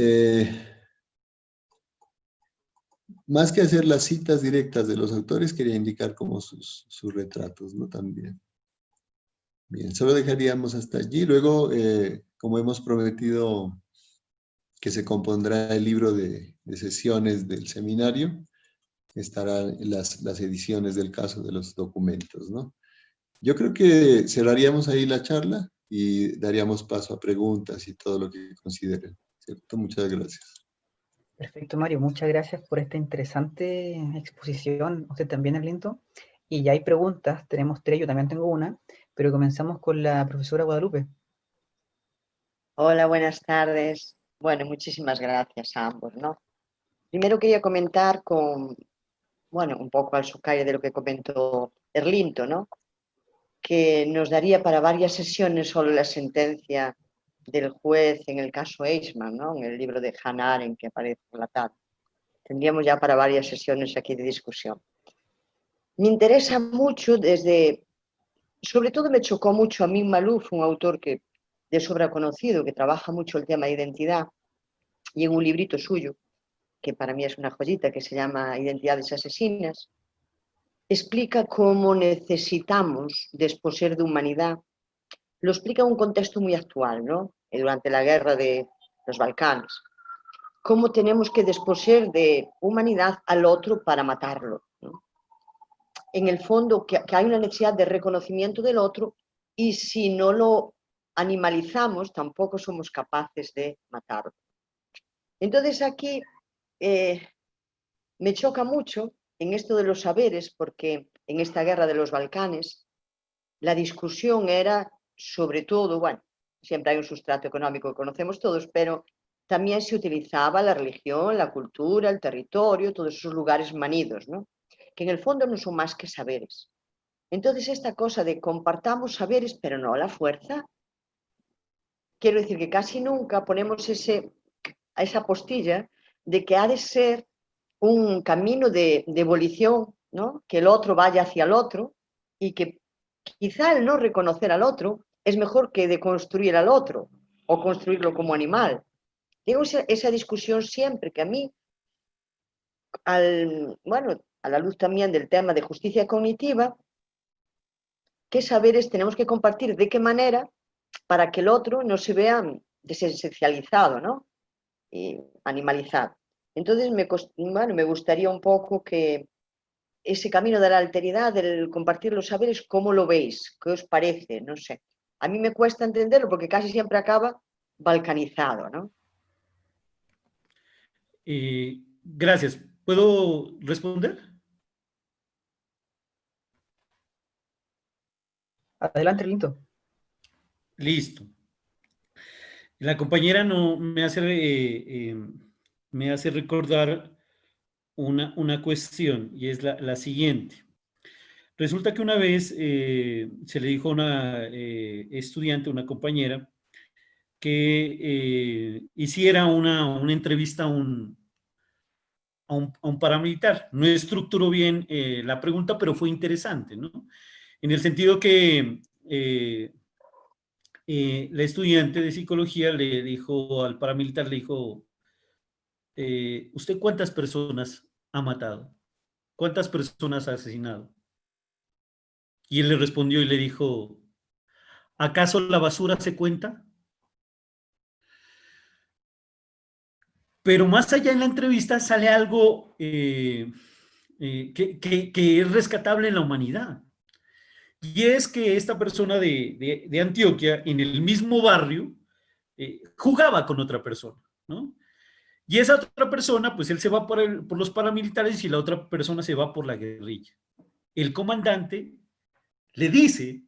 más que hacer las citas directas de los autores, quería indicar como sus retratos, ¿no? También. Bien, solo dejaríamos hasta allí. Luego, como hemos prometido que se compondrá el libro de sesiones del seminario, estarán las ediciones del caso de los documentos, ¿no? Yo creo que cerraríamos ahí la charla y daríamos paso a preguntas y todo lo que consideren, ¿cierto? Muchas gracias. Perfecto, Mario. Muchas gracias por esta interesante exposición. Usted también, Erlinto. Y ya hay preguntas, tenemos tres, yo también tengo una, pero comenzamos con la profesora Guadalupe. Hola, buenas tardes. Bueno, muchísimas gracias a ambos, ¿no? Primero quería comentar bueno, un poco al sucario de lo que comentó Erlinto, ¿no? Que nos daría para varias sesiones solo la sentencia del juez en el caso Eichmann, ¿no? En el libro de Hannah Arendt que aparece relatado. Tendríamos ya para varias sesiones aquí de discusión. Me interesa mucho sobre todo me chocó mucho a mí Malouf, un autor que de sobra conocido, que trabaja mucho el tema de identidad, y en un librito suyo, que para mí es una joyita, que se llama Identidades asesinas, explica cómo necesitamos desposeer de humanidad. Lo explica en un contexto muy actual, ¿no? Durante la guerra de los Balcanes. Cómo tenemos que desposeer de humanidad al otro para matarlo, ¿no? En el fondo, que hay una necesidad de reconocimiento del otro y si no lo animalizamos, tampoco somos capaces de matarlo. Entonces aquí me choca mucho en esto de los saberes, porque en esta guerra de los Balcanes la discusión era sobre todo, bueno, siempre hay un sustrato económico que conocemos todos, pero también se utilizaba la religión, la cultura, el territorio, todos esos lugares manidos, ¿no? Que en el fondo no son más que saberes. Entonces esta cosa de compartamos saberes, pero no la fuerza, quiero decir que casi nunca ponemos esa postilla de que ha de ser un camino de ebullición, ¿no? Que el otro vaya hacia el otro y que quizá el no reconocer al otro es mejor que deconstruir al otro o construirlo como animal. Tengo esa discusión siempre que a mí, bueno, a la luz también del tema de justicia cognitiva, qué saberes tenemos que compartir, de qué manera, para que el otro no se vea desesencializado, ¿no? Y animalizado. Entonces, bueno, me gustaría un poco que ese camino de la alteridad, del compartir los saberes, ¿cómo lo veis? ¿Qué os parece? No sé. A mí me cuesta entenderlo porque casi siempre acaba balcanizado, ¿no? Gracias. ¿Puedo responder? Adelante, Erlinto. Listo. La compañera no me hace recordar una cuestión y es la siguiente. Resulta que una vez se le dijo a una estudiante, una compañera, que hiciera una entrevista a un paramilitar. No estructuró bien la pregunta, pero fue interesante, ¿no? En el sentido que la estudiante de psicología le dijo al paramilitar, le dijo, ¿usted cuántas personas ha matado? ¿Cuántas personas ha asesinado? Y él le respondió y le dijo, ¿acaso la basura se cuenta? Pero más allá en la entrevista sale algo que es rescatable en la humanidad. Y es que esta persona de Antioquia, en el mismo barrio, jugaba con otra persona, ¿no? Y esa otra persona, pues él se va por los paramilitares y la otra persona se va por la guerrilla. El comandante le dice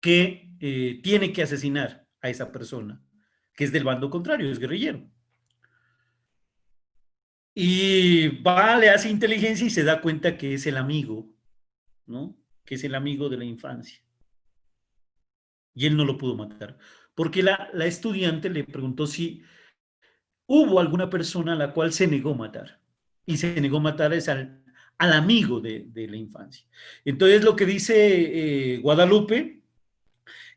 que tiene que asesinar a esa persona, que es del bando contrario, es guerrillero. Y va, le hace inteligencia y se da cuenta que es el amigo, ¿no? Que es el amigo de la infancia. Y él no lo pudo matar. Porque la estudiante le preguntó si hubo alguna persona a la cual se negó a matar. Y se negó a matar es al amigo de la infancia. Entonces lo que dice Guadalupe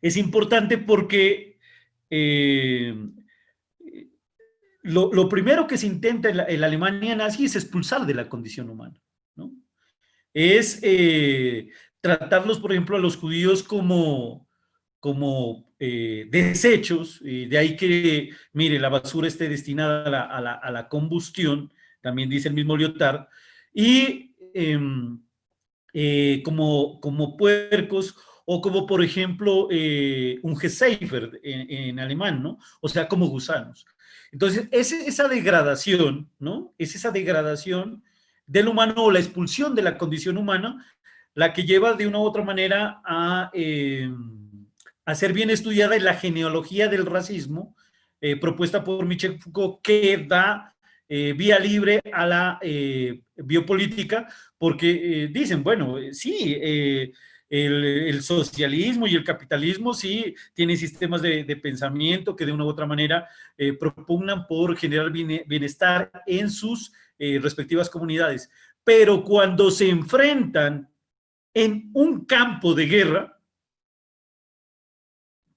es importante porque lo primero que se intenta en la Alemania nazi es expulsar de la condición humana, ¿no? Es tratarlos, por ejemplo, a los judíos como desechos, de ahí que, mire, la basura esté destinada a la combustión, también dice el mismo Lyotard, y como puercos o como por ejemplo un Geseifer en alemán, ¿no? O sea, como gusanos. Entonces, es esa degradación, ¿no? Es esa degradación del humano o la expulsión de la condición humana la que lleva de una u otra manera a ser bien estudiada en la genealogía del racismo propuesta por Michel Foucault, que da vía libre a la biopolítica, porque dicen, bueno, sí, el socialismo y el capitalismo sí tienen sistemas de pensamiento que de una u otra manera propugnan por generar bienestar en sus respectivas comunidades. Pero cuando se enfrentan en un campo de guerra,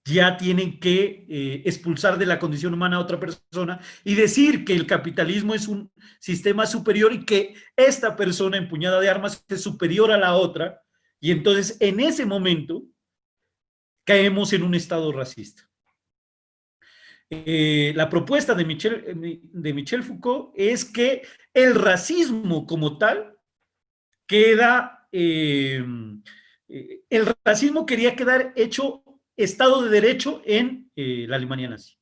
ya tienen que expulsar de la condición humana a otra persona y decir que el capitalismo es un sistema superior y que esta persona empuñada de armas es superior a la otra, y entonces en ese momento caemos en un estado racista. La propuesta de Michel Foucault es que el racismo como tal queda, el racismo quería quedar hecho Estado de Derecho en la Alemania nazi.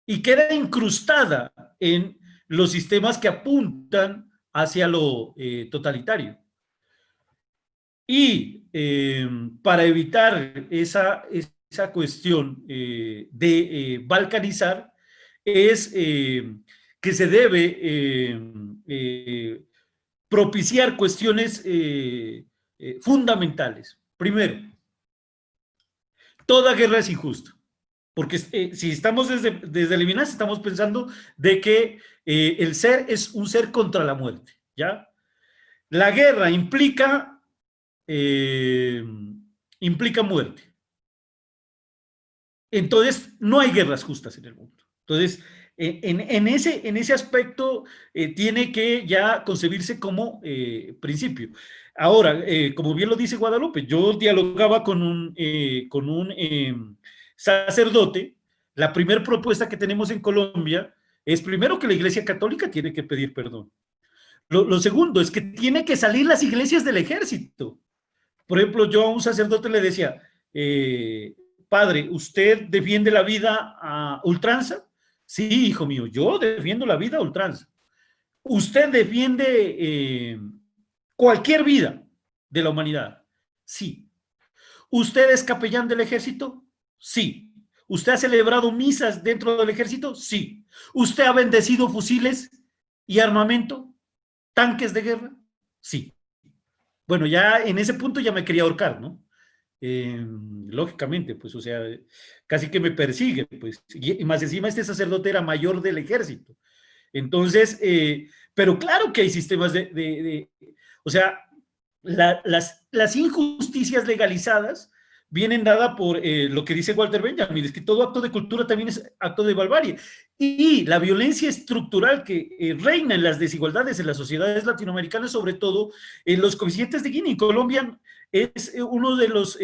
Y queda incrustada en los sistemas que apuntan hacia lo totalitario. Y para evitar esa cuestión de balcanizar, es que se debe propiciar cuestiones fundamentales. Primero, toda guerra es injusta, porque si estamos desde Levinas, estamos pensando de que el ser es un ser contra la muerte, ¿ya? La guerra implica muerte. Entonces, no hay guerras justas en el mundo. Entonces, en ese aspecto tiene que ya concebirse como principio. Ahora, como bien lo dice Guadalupe, yo dialogaba con un sacerdote. La primera propuesta que tenemos en Colombia es primero que la Iglesia Católica tiene que pedir perdón. Lo segundo es que tiene que salir las iglesias del ejército. Por ejemplo, yo a un sacerdote le decía, padre, ¿usted defiende la vida a ultranza? Sí, hijo mío, yo defiendo la vida a ultranza. ¿Usted defiende cualquier vida de la humanidad? Sí. ¿Usted es capellán del ejército? Sí. ¿Usted ha celebrado misas dentro del ejército? Sí. ¿Usted ha bendecido fusiles y armamento? ¿Tanques de guerra? Sí. Bueno, ya en ese punto ya me quería ahorcar, ¿no? Lógicamente, pues, o sea, casi que me persigue, pues, y más encima este sacerdote era mayor del ejército. Entonces, pero claro que hay sistemas o sea, las injusticias legalizadas vienen dadas por lo que dice Walter Benjamin, es que todo acto de cultura también es acto de barbarie. Y la violencia estructural que reina en las desigualdades en las sociedades latinoamericanas, sobre todo en los coeficientes de Gini. Colombia es uno de los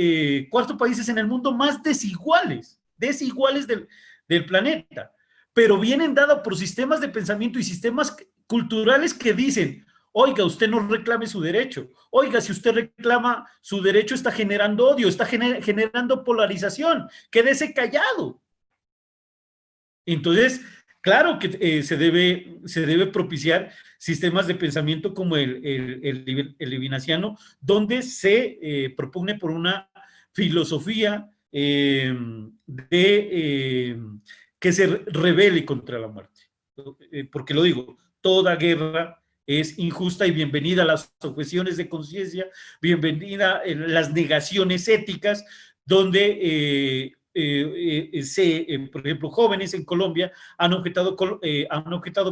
4 países en el mundo más desiguales del planeta, pero vienen dadas por sistemas de pensamiento y sistemas culturales que dicen, oiga, usted no reclame su derecho. Oiga, si usted reclama su derecho, está generando odio, está generando polarización. Quédese callado. Entonces, claro que se debe propiciar sistemas de pensamiento como el levinasiano, donde se propugne por una filosofía que se rebele contra la muerte. Porque lo digo, toda guerra es injusta, y bienvenida a las objeciones de conciencia, bienvenida a las negaciones éticas, donde por ejemplo, jóvenes en Colombia han objetado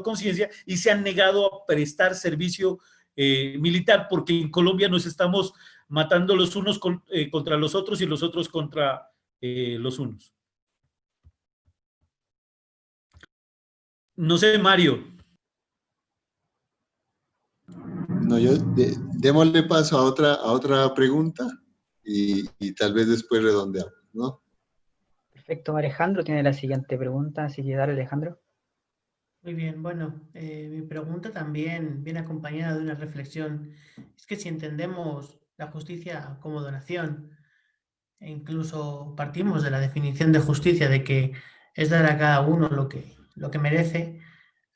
conciencia y se han negado a prestar servicio militar, porque en Colombia nos estamos matando los unos contra los otros y los otros contra los unos. No sé, Mario. No, démosle paso a otra pregunta y tal vez después redondeamos, ¿no? Perfecto, Alejandro tiene la siguiente pregunta, así que dale, Alejandro. Muy bien, bueno, mi pregunta también viene acompañada de una reflexión. Es que si entendemos la justicia como donación, e incluso partimos de la definición de justicia, de que es dar a cada uno lo que merece.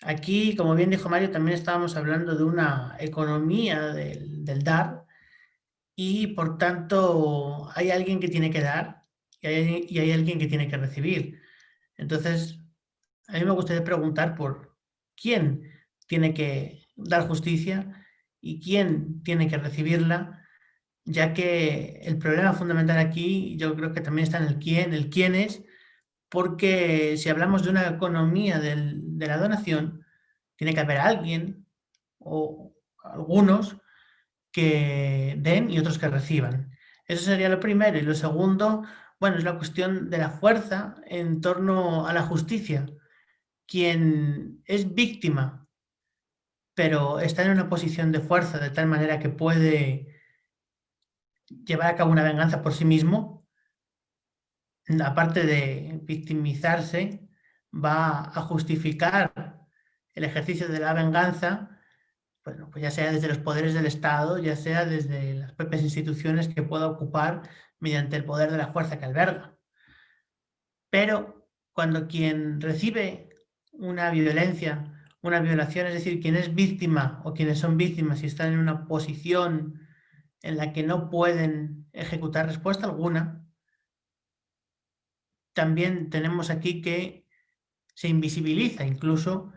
Aquí, como bien dijo Mario, también estábamos hablando de una economía del dar y, por tanto, hay alguien que tiene que dar y hay alguien que tiene que recibir. Entonces, a mí me gustaría preguntar por quién tiene que dar justicia y quién tiene que recibirla, ya que el problema fundamental aquí yo creo que también está en el quién es, porque si hablamos de una economía de la donación, tiene que haber alguien o algunos que den y otros que reciban. Eso sería lo primero. Y lo segundo, bueno, es la cuestión de la fuerza en torno a la justicia. Quien es víctima, pero está en una posición de fuerza de tal manera que puede llevar a cabo una venganza por sí mismo, aparte de victimizarse, va a justificar el ejercicio de la venganza, bueno, pues ya sea desde los poderes del Estado, ya sea desde las propias instituciones que pueda ocupar mediante el poder de la fuerza que alberga. Pero cuando quien recibe una violencia, una violación, es decir, quien es víctima o quienes son víctimas y están en una posición en la que no pueden ejecutar respuesta alguna, también tenemos aquí que se invisibiliza incluso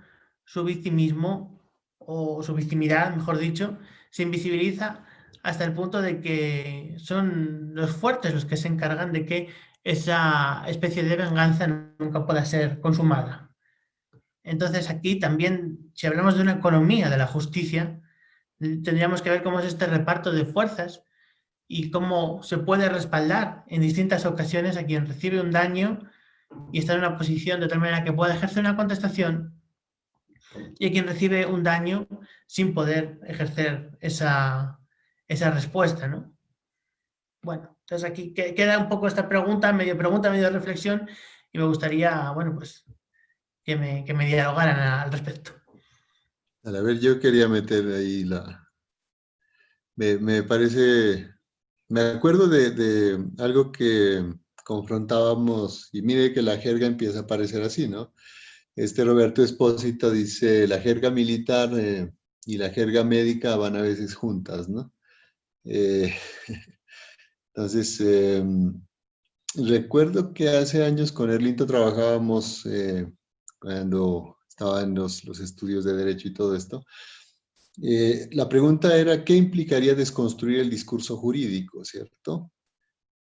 su victimismo o su victimidad, mejor dicho, se invisibiliza hasta el punto de que son los fuertes los que se encargan de que esa especie de venganza nunca pueda ser consumada. Entonces aquí también, si hablamos de una economía de la justicia, tendríamos que ver cómo es este reparto de fuerzas y cómo se puede respaldar en distintas ocasiones a quien recibe un daño y está en una posición de tal manera que pueda ejercer una contestación, y a quien recibe un daño sin poder ejercer esa respuesta, ¿no? Bueno, entonces aquí queda un poco esta pregunta, medio reflexión, y me gustaría, bueno, pues que me dialogaran al respecto. A ver, yo quería meter ahí me parece, me acuerdo de algo que confrontábamos, y mire que la jerga empieza a aparecer así, ¿no? Roberto Espósito dice, la jerga militar y la jerga médica van a veces juntas, ¿no? Eh, entonces, recuerdo que hace años con Erlinto trabajábamos cuando estaba en los estudios de Derecho y todo esto. La pregunta era, ¿qué implicaría desconstruir el discurso jurídico, cierto?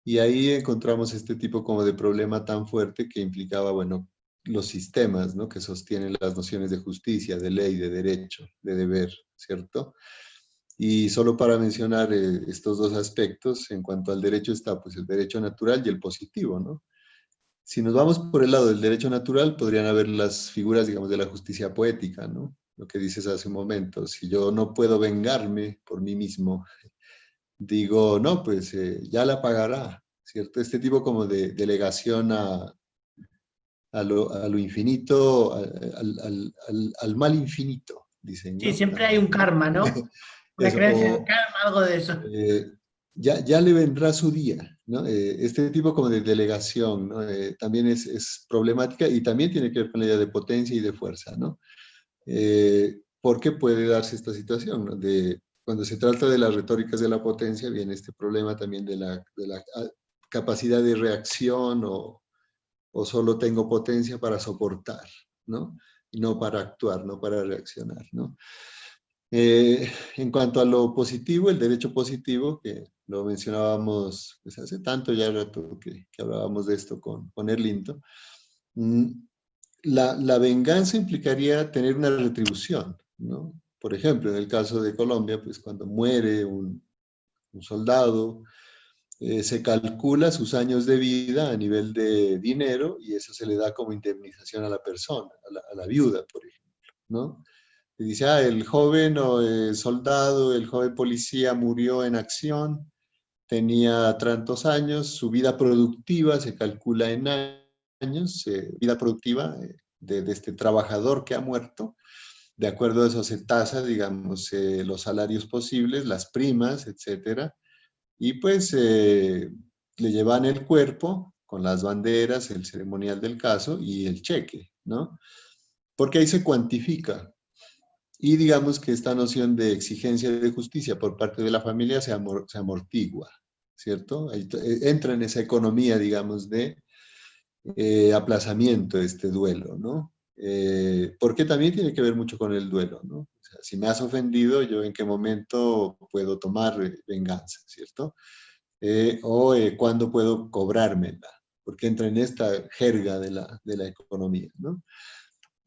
Y ahí encontramos este tipo como de problema tan fuerte que implicaba, bueno, los sistemas, ¿no? Que sostienen las nociones de justicia, de ley, de derecho, de deber, ¿cierto? Y solo para mencionar estos dos aspectos, en cuanto al derecho está pues el derecho natural y el positivo, ¿no? Si nos vamos por el lado del derecho natural, podrían haber las figuras, digamos, de la justicia poética, ¿no? Lo que dices hace un momento, si yo no puedo vengarme por mí mismo, digo, no, pues ya la pagará, ¿cierto? Este tipo como de delegación a lo infinito, al mal infinito, dicen, Sí, ¿no? siempre hay un karma, ¿no? Una Eso, creencia en el karma, algo de eso. ya le vendrá su día, ¿no? Este tipo como de delegación, ¿no? También es problemática y también tiene que ver con la idea de potencia y de fuerza, ¿no? ¿Por qué puede darse esta situación, ¿no? Cuando se trata de las retóricas de la potencia, viene este problema también de la capacidad de reacción o solo tengo potencia para soportar, ¿no? Y no para actuar, no para reaccionar, ¿no? En cuanto a lo positivo, el derecho positivo, que lo mencionábamos pues, hace tanto ya rato que hablábamos de esto con Erlinto, la venganza implicaría tener una retribución, ¿no? Por ejemplo, en el caso de Colombia, pues cuando muere un soldado, se calcula sus años de vida a nivel de dinero y eso se le da como indemnización a la persona, a la viuda, por ejemplo, ¿no? Y dice, el joven soldado, el joven policía murió en acción, tenía tantos años, su vida productiva se calcula en años, vida productiva de este trabajador que ha muerto. De acuerdo a eso se tasa, digamos, los salarios posibles, las primas, etcétera. Y pues le llevan el cuerpo con las banderas, el ceremonial del caso y el cheque, ¿no? Porque ahí se cuantifica. Y digamos que esta noción de exigencia de justicia por parte de la familia se amortigua, ¿cierto? Ahí entra en esa economía, digamos, de aplazamiento de este duelo, ¿no? Porque también tiene que ver mucho con el duelo, ¿no? O sea, si me has ofendido, yo en qué momento puedo tomar venganza, ¿cierto? Cuándo puedo cobrármela, porque entra en esta jerga de la economía, ¿no?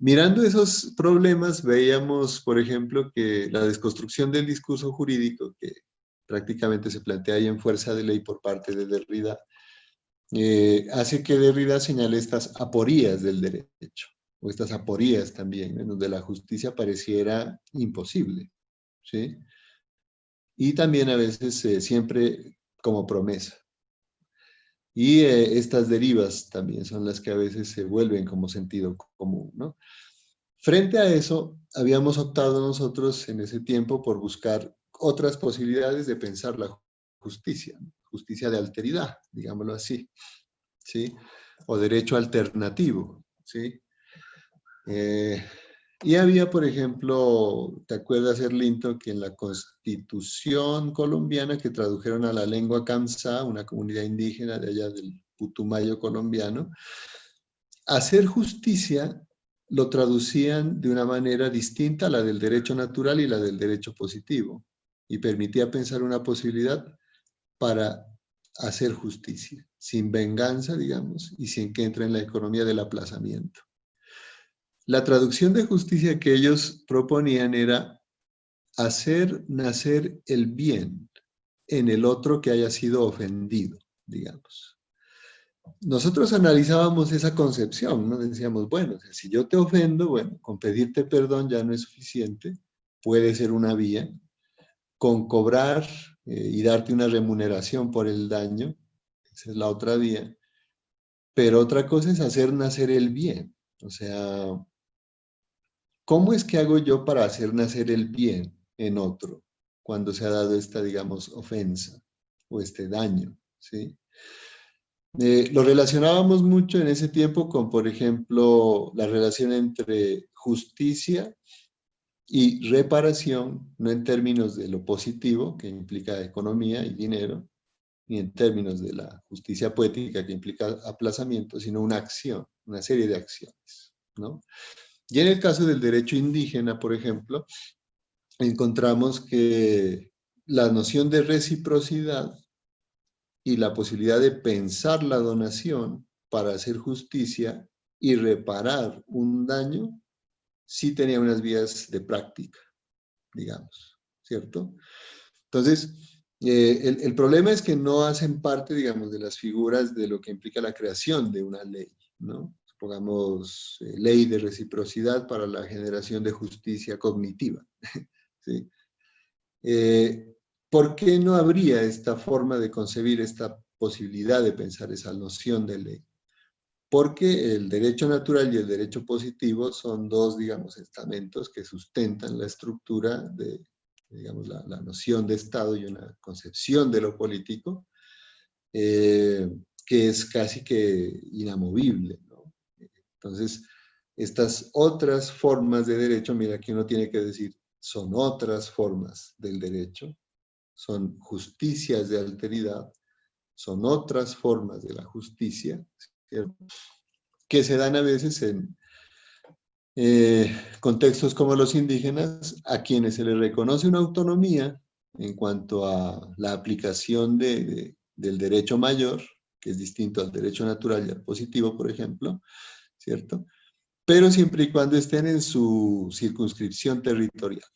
Mirando esos problemas, veíamos, por ejemplo, que la desconstrucción del discurso jurídico, que prácticamente se plantea ahí en Fuerza de Ley por parte de Derrida, hace que Derrida señale estas aporías del derecho, o estas aporías también, en donde la justicia pareciera imposible, ¿sí? Y también a veces siempre como promesa. Y estas derivas también son las que a veces se vuelven como sentido común, ¿no? Frente a eso, habíamos optado nosotros en ese tiempo por buscar otras posibilidades de pensar la justicia, justicia de alteridad, digámoslo así, ¿sí? O derecho alternativo, ¿sí? Y había, por ejemplo, ¿te acuerdas, Erlinto, que en la Constitución colombiana que tradujeron a la lengua Kamsá, una comunidad indígena de allá del Putumayo colombiano, hacer justicia lo traducían de una manera distinta a la del derecho natural y la del derecho positivo, y permitía pensar una posibilidad para hacer justicia, sin venganza, digamos, y sin que entre en la economía del aplazamiento. La traducción de justicia que ellos proponían era hacer nacer el bien en el otro que haya sido ofendido, digamos. Nosotros analizábamos esa concepción, ¿no? Decíamos, bueno, si yo te ofendo, bueno, con pedirte perdón ya no es suficiente, puede ser una vía, con cobrar y darte una remuneración por el daño, esa es la otra vía, pero otra cosa es hacer nacer el bien, o sea, ¿cómo es que hago yo para hacer nacer el bien en otro cuando se ha dado esta, digamos, ofensa o este daño, ¿sí? Lo relacionábamos mucho en ese tiempo con, por ejemplo, la relación entre justicia y reparación, no en términos de lo positivo, que implica economía y dinero, ni en términos de la justicia poética, que implica aplazamiento, sino una acción, una serie de acciones, ¿no? Y en el caso del derecho indígena, por ejemplo, encontramos que la noción de reciprocidad y la posibilidad de pensar la donación para hacer justicia y reparar un daño, sí tenía unas vías de práctica, digamos, ¿cierto? Entonces, el problema es que no hacen parte, digamos, de las figuras de lo que implica la creación de una ley, ¿no? Supongamos ley de reciprocidad para la generación de justicia cognitiva, ¿sí? ¿Por qué no habría esta forma de concebir esta posibilidad de pensar esa noción de ley? Porque el derecho natural y el derecho positivo son dos, digamos, estamentos que sustentan la estructura de, digamos, la noción de Estado y una concepción de lo político que es casi que inamovible, ¿no? Entonces, estas otras formas de derecho, mira que uno tiene que decir, son otras formas del derecho, son justicias de alteridad, son otras formas de la justicia, ¿cierto? Que se dan a veces en contextos como los indígenas, a quienes se les reconoce una autonomía en cuanto a la aplicación del derecho mayor, que es distinto al derecho natural y al positivo, por ejemplo, ¿cierto? Pero siempre y cuando estén en su circunscripción territorial.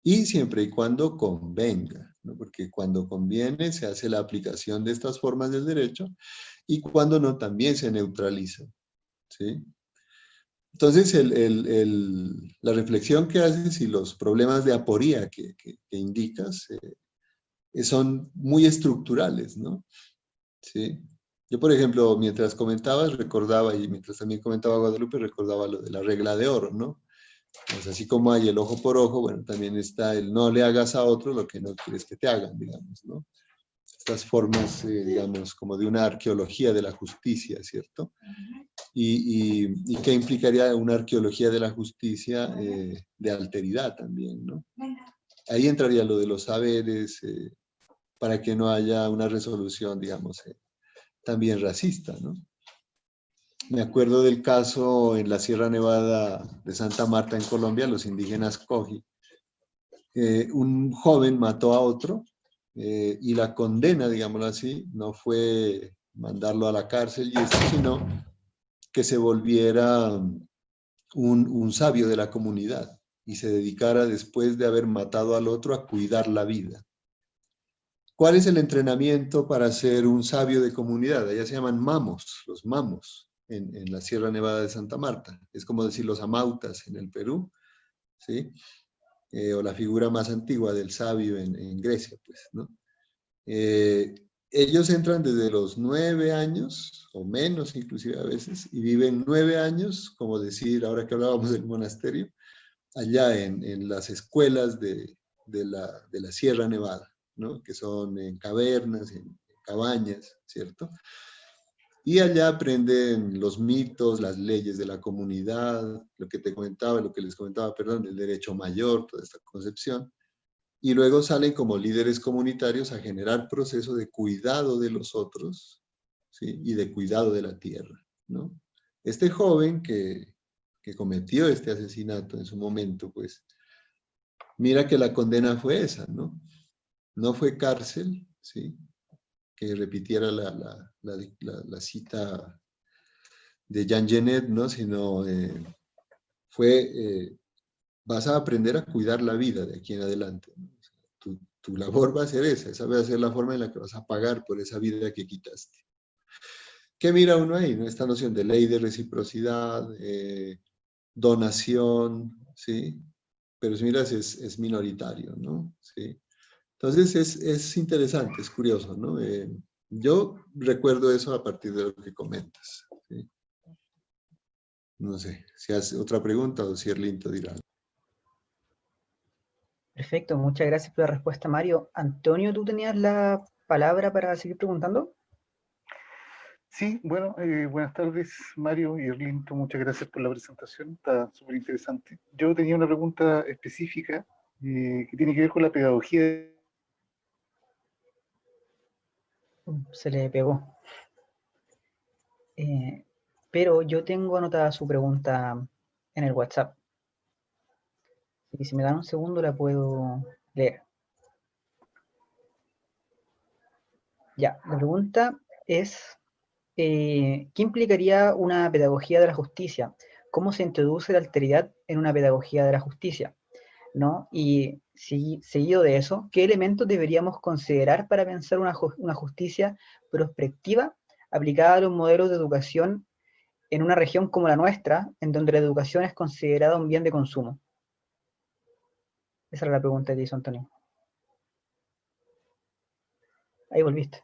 Y siempre y cuando convenga, ¿no? Porque cuando conviene se hace la aplicación de estas formas del derecho y cuando no también se neutraliza, ¿sí? Entonces, la reflexión que haces y los problemas de aporía que indicas son muy estructurales, ¿no? ¿Sí? Yo, por ejemplo, mientras comentabas, recordaba, y mientras también comentaba Guadalupe, recordaba lo de la regla de oro, ¿no? Pues así como hay el ojo por ojo, bueno, también está el no le hagas a otro lo que no quieres que te hagan, digamos, ¿no? estas formas, digamos, como de una arqueología de la justicia, ¿cierto? Y qué implicaría una arqueología de la justicia de alteridad también, ¿no? Ahí entraría lo de los saberes, para que no haya una resolución, digamos, también racista, ¿no? Me acuerdo del caso en la Sierra Nevada de Santa Marta, en Colombia, los indígenas Coji. Un joven mató a otro y la condena, digámoslo así, no fue mandarlo a la cárcel y eso, sino que se volviera un sabio de la comunidad y se dedicara, después de haber matado al otro, a cuidar la vida. ¿Cuál es el entrenamiento para ser un sabio de comunidad? Allá se llaman mamos, los mamos, en la Sierra Nevada de Santa Marta. Es como decir los amautas en el Perú, ¿sí? O la figura más antigua del sabio en Grecia, pues, ¿no? Ellos entran desde los 9 años, o menos inclusive a veces, y viven 9 años, como decir, ahora que hablábamos del monasterio, allá en las escuelas de la Sierra Nevada, ¿no? Que son en cavernas, en cabañas, ¿cierto? Y allá aprenden los mitos, las leyes de la comunidad, lo que les comentaba, perdón, el derecho mayor, toda esta concepción. Y luego salen como líderes comunitarios a generar procesos de cuidado de los otros, ¿sí? Y de cuidado de la tierra, ¿no? Este joven que cometió este asesinato en su momento, pues, mira que la condena fue esa, ¿no? No fue cárcel, ¿sí? Que repitiera la cita de Jean Genet, ¿no? Sino vas a aprender a cuidar la vida de aquí en adelante, ¿no? O sea, tu labor va a ser esa va a ser la forma en la que vas a pagar por esa vida que quitaste. ¿Qué mira uno ahí, no? Esta noción de ley de reciprocidad, donación, ¿sí? Pero si miras es minoritario, ¿no? ¿Sí? Entonces es interesante, es curioso, ¿no? Yo recuerdo eso a partir de lo que comentas, ¿sí? No sé, si hace otra pregunta o si Erlinto dirá. Perfecto, muchas gracias por la respuesta, Mario. Antonio, ¿tú tenías la palabra para seguir preguntando? Sí, bueno, buenas tardes, Mario y Erlinto, muchas gracias por la presentación, está súper interesante. Yo tenía una pregunta específica que tiene que ver con la pedagogía. Se le pegó. Pero yo tengo anotada su pregunta en el WhatsApp. Y si me dan un segundo la puedo leer. Ya, la pregunta es, ¿qué implicaría una pedagogía de la justicia? ¿Cómo se introduce la alteridad en una pedagogía de la justicia? ¿No? Y seguido de eso, ¿qué elementos deberíamos considerar para pensar una justicia prospectiva aplicada a los modelos de educación en una región como la nuestra, en donde la educación es considerada un bien de consumo? Esa era la pregunta que te hizo Antonio. Ahí volviste.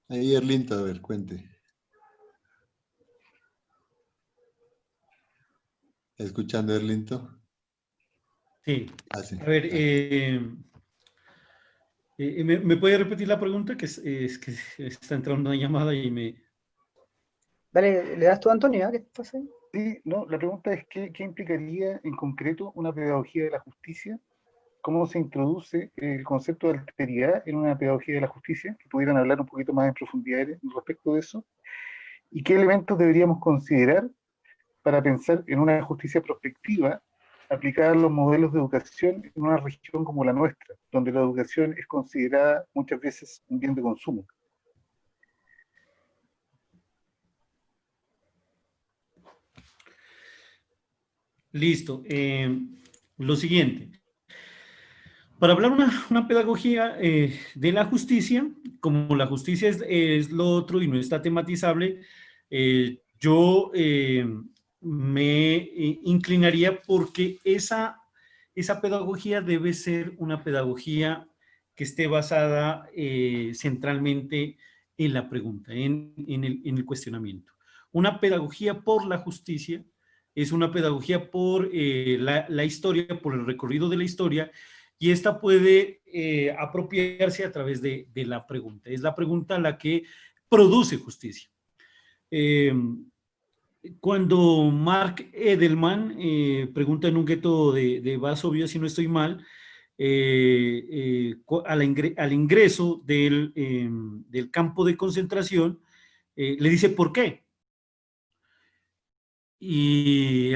Ahí Erlinto, a ver, cuente. ¿Escuchando, Erlinto? Sí. Sí. A ver, ¿me puede repetir la pregunta? Que es que está entrando una llamada y me... Dale, ¿le das tú a Antonio? ¿Ya? ¿Qué pasa ahí? Sí, no, la pregunta es ¿qué implicaría en concreto una pedagogía de la justicia? ¿Cómo se introduce el concepto de alteridad en una pedagogía de la justicia? Que pudieran hablar un poquito más en profundidad respecto de eso. ¿Y qué elementos deberíamos considerar para pensar en una justicia prospectiva aplicada a los modelos de educación en una región como la nuestra, donde la educación es considerada muchas veces un bien de consumo? Listo. Lo siguiente. Para hablar una pedagogía de la justicia, como la justicia es lo otro y no está tematizable, yo me inclinaría porque esa pedagogía debe ser una pedagogía que esté basada centralmente en la pregunta, en el cuestionamiento. Una pedagogía por la justicia es una pedagogía por la historia, por el recorrido de la historia, y esta puede apropiarse a través de la pregunta. Es la pregunta la que produce justicia. Cuando Mark Edelman pregunta en un gueto de Varsovia, si no estoy mal, al ingreso del campo de concentración, le dice ¿por qué? Y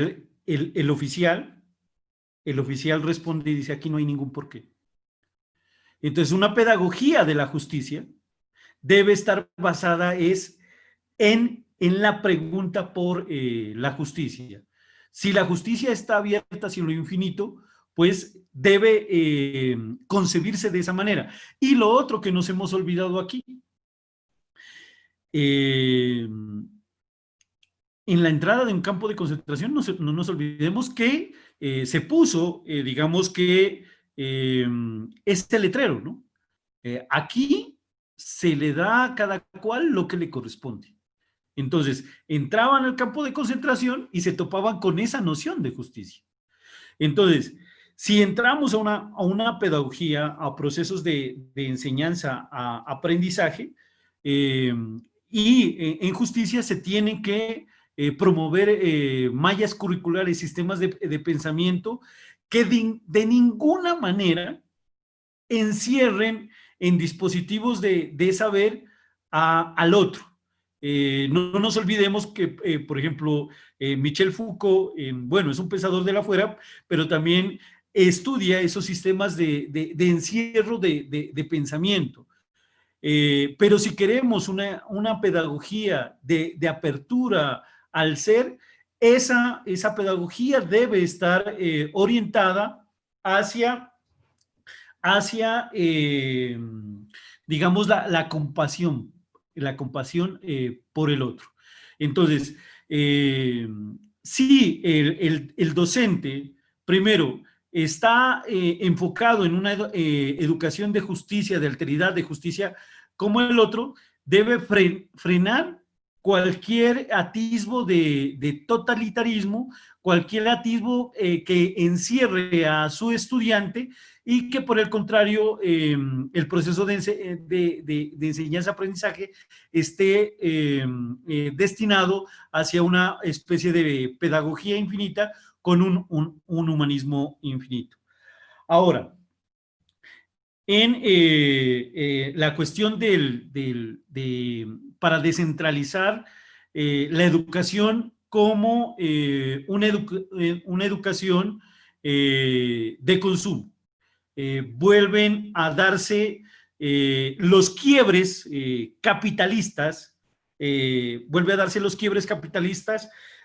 el oficial responde y dice aquí no hay ningún por qué. Entonces una pedagogía de la justicia debe estar basada en la pregunta por la justicia. Si la justicia está abierta hacia lo infinito, pues debe concebirse de esa manera. Y lo otro que nos hemos olvidado aquí, en la entrada de un campo de concentración, no nos olvidemos que se puso, digamos que, este letrero, ¿no? Aquí se le da a cada cual lo que le corresponde. Entonces, entraban al campo de concentración y se topaban con esa noción de justicia. Entonces, si entramos a una pedagogía, a procesos de enseñanza, a aprendizaje, y en justicia se tienen que promover mallas curriculares, sistemas de pensamiento que de ninguna manera encierren en dispositivos de saber al otro. No nos olvidemos que, por ejemplo, Michel Foucault, bueno, es un pensador de la afuera, pero también estudia esos sistemas de encierro de pensamiento. Pero si queremos una pedagogía de apertura al ser, esa pedagogía debe estar orientada hacia digamos, la compasión por el otro. Entonces, si el docente, primero, está enfocado en una educación de justicia, de alteridad, de justicia, como el otro, debe frenar cualquier atisbo de totalitarismo, cualquier atisbo que encierre a su estudiante y que por el contrario el proceso de enseñanza-aprendizaje esté destinado hacia una especie de pedagogía infinita con un humanismo infinito. Ahora, en la cuestión para descentralizar la educación como una educación de consumo. Vuelven a darse los quiebres capitalistas,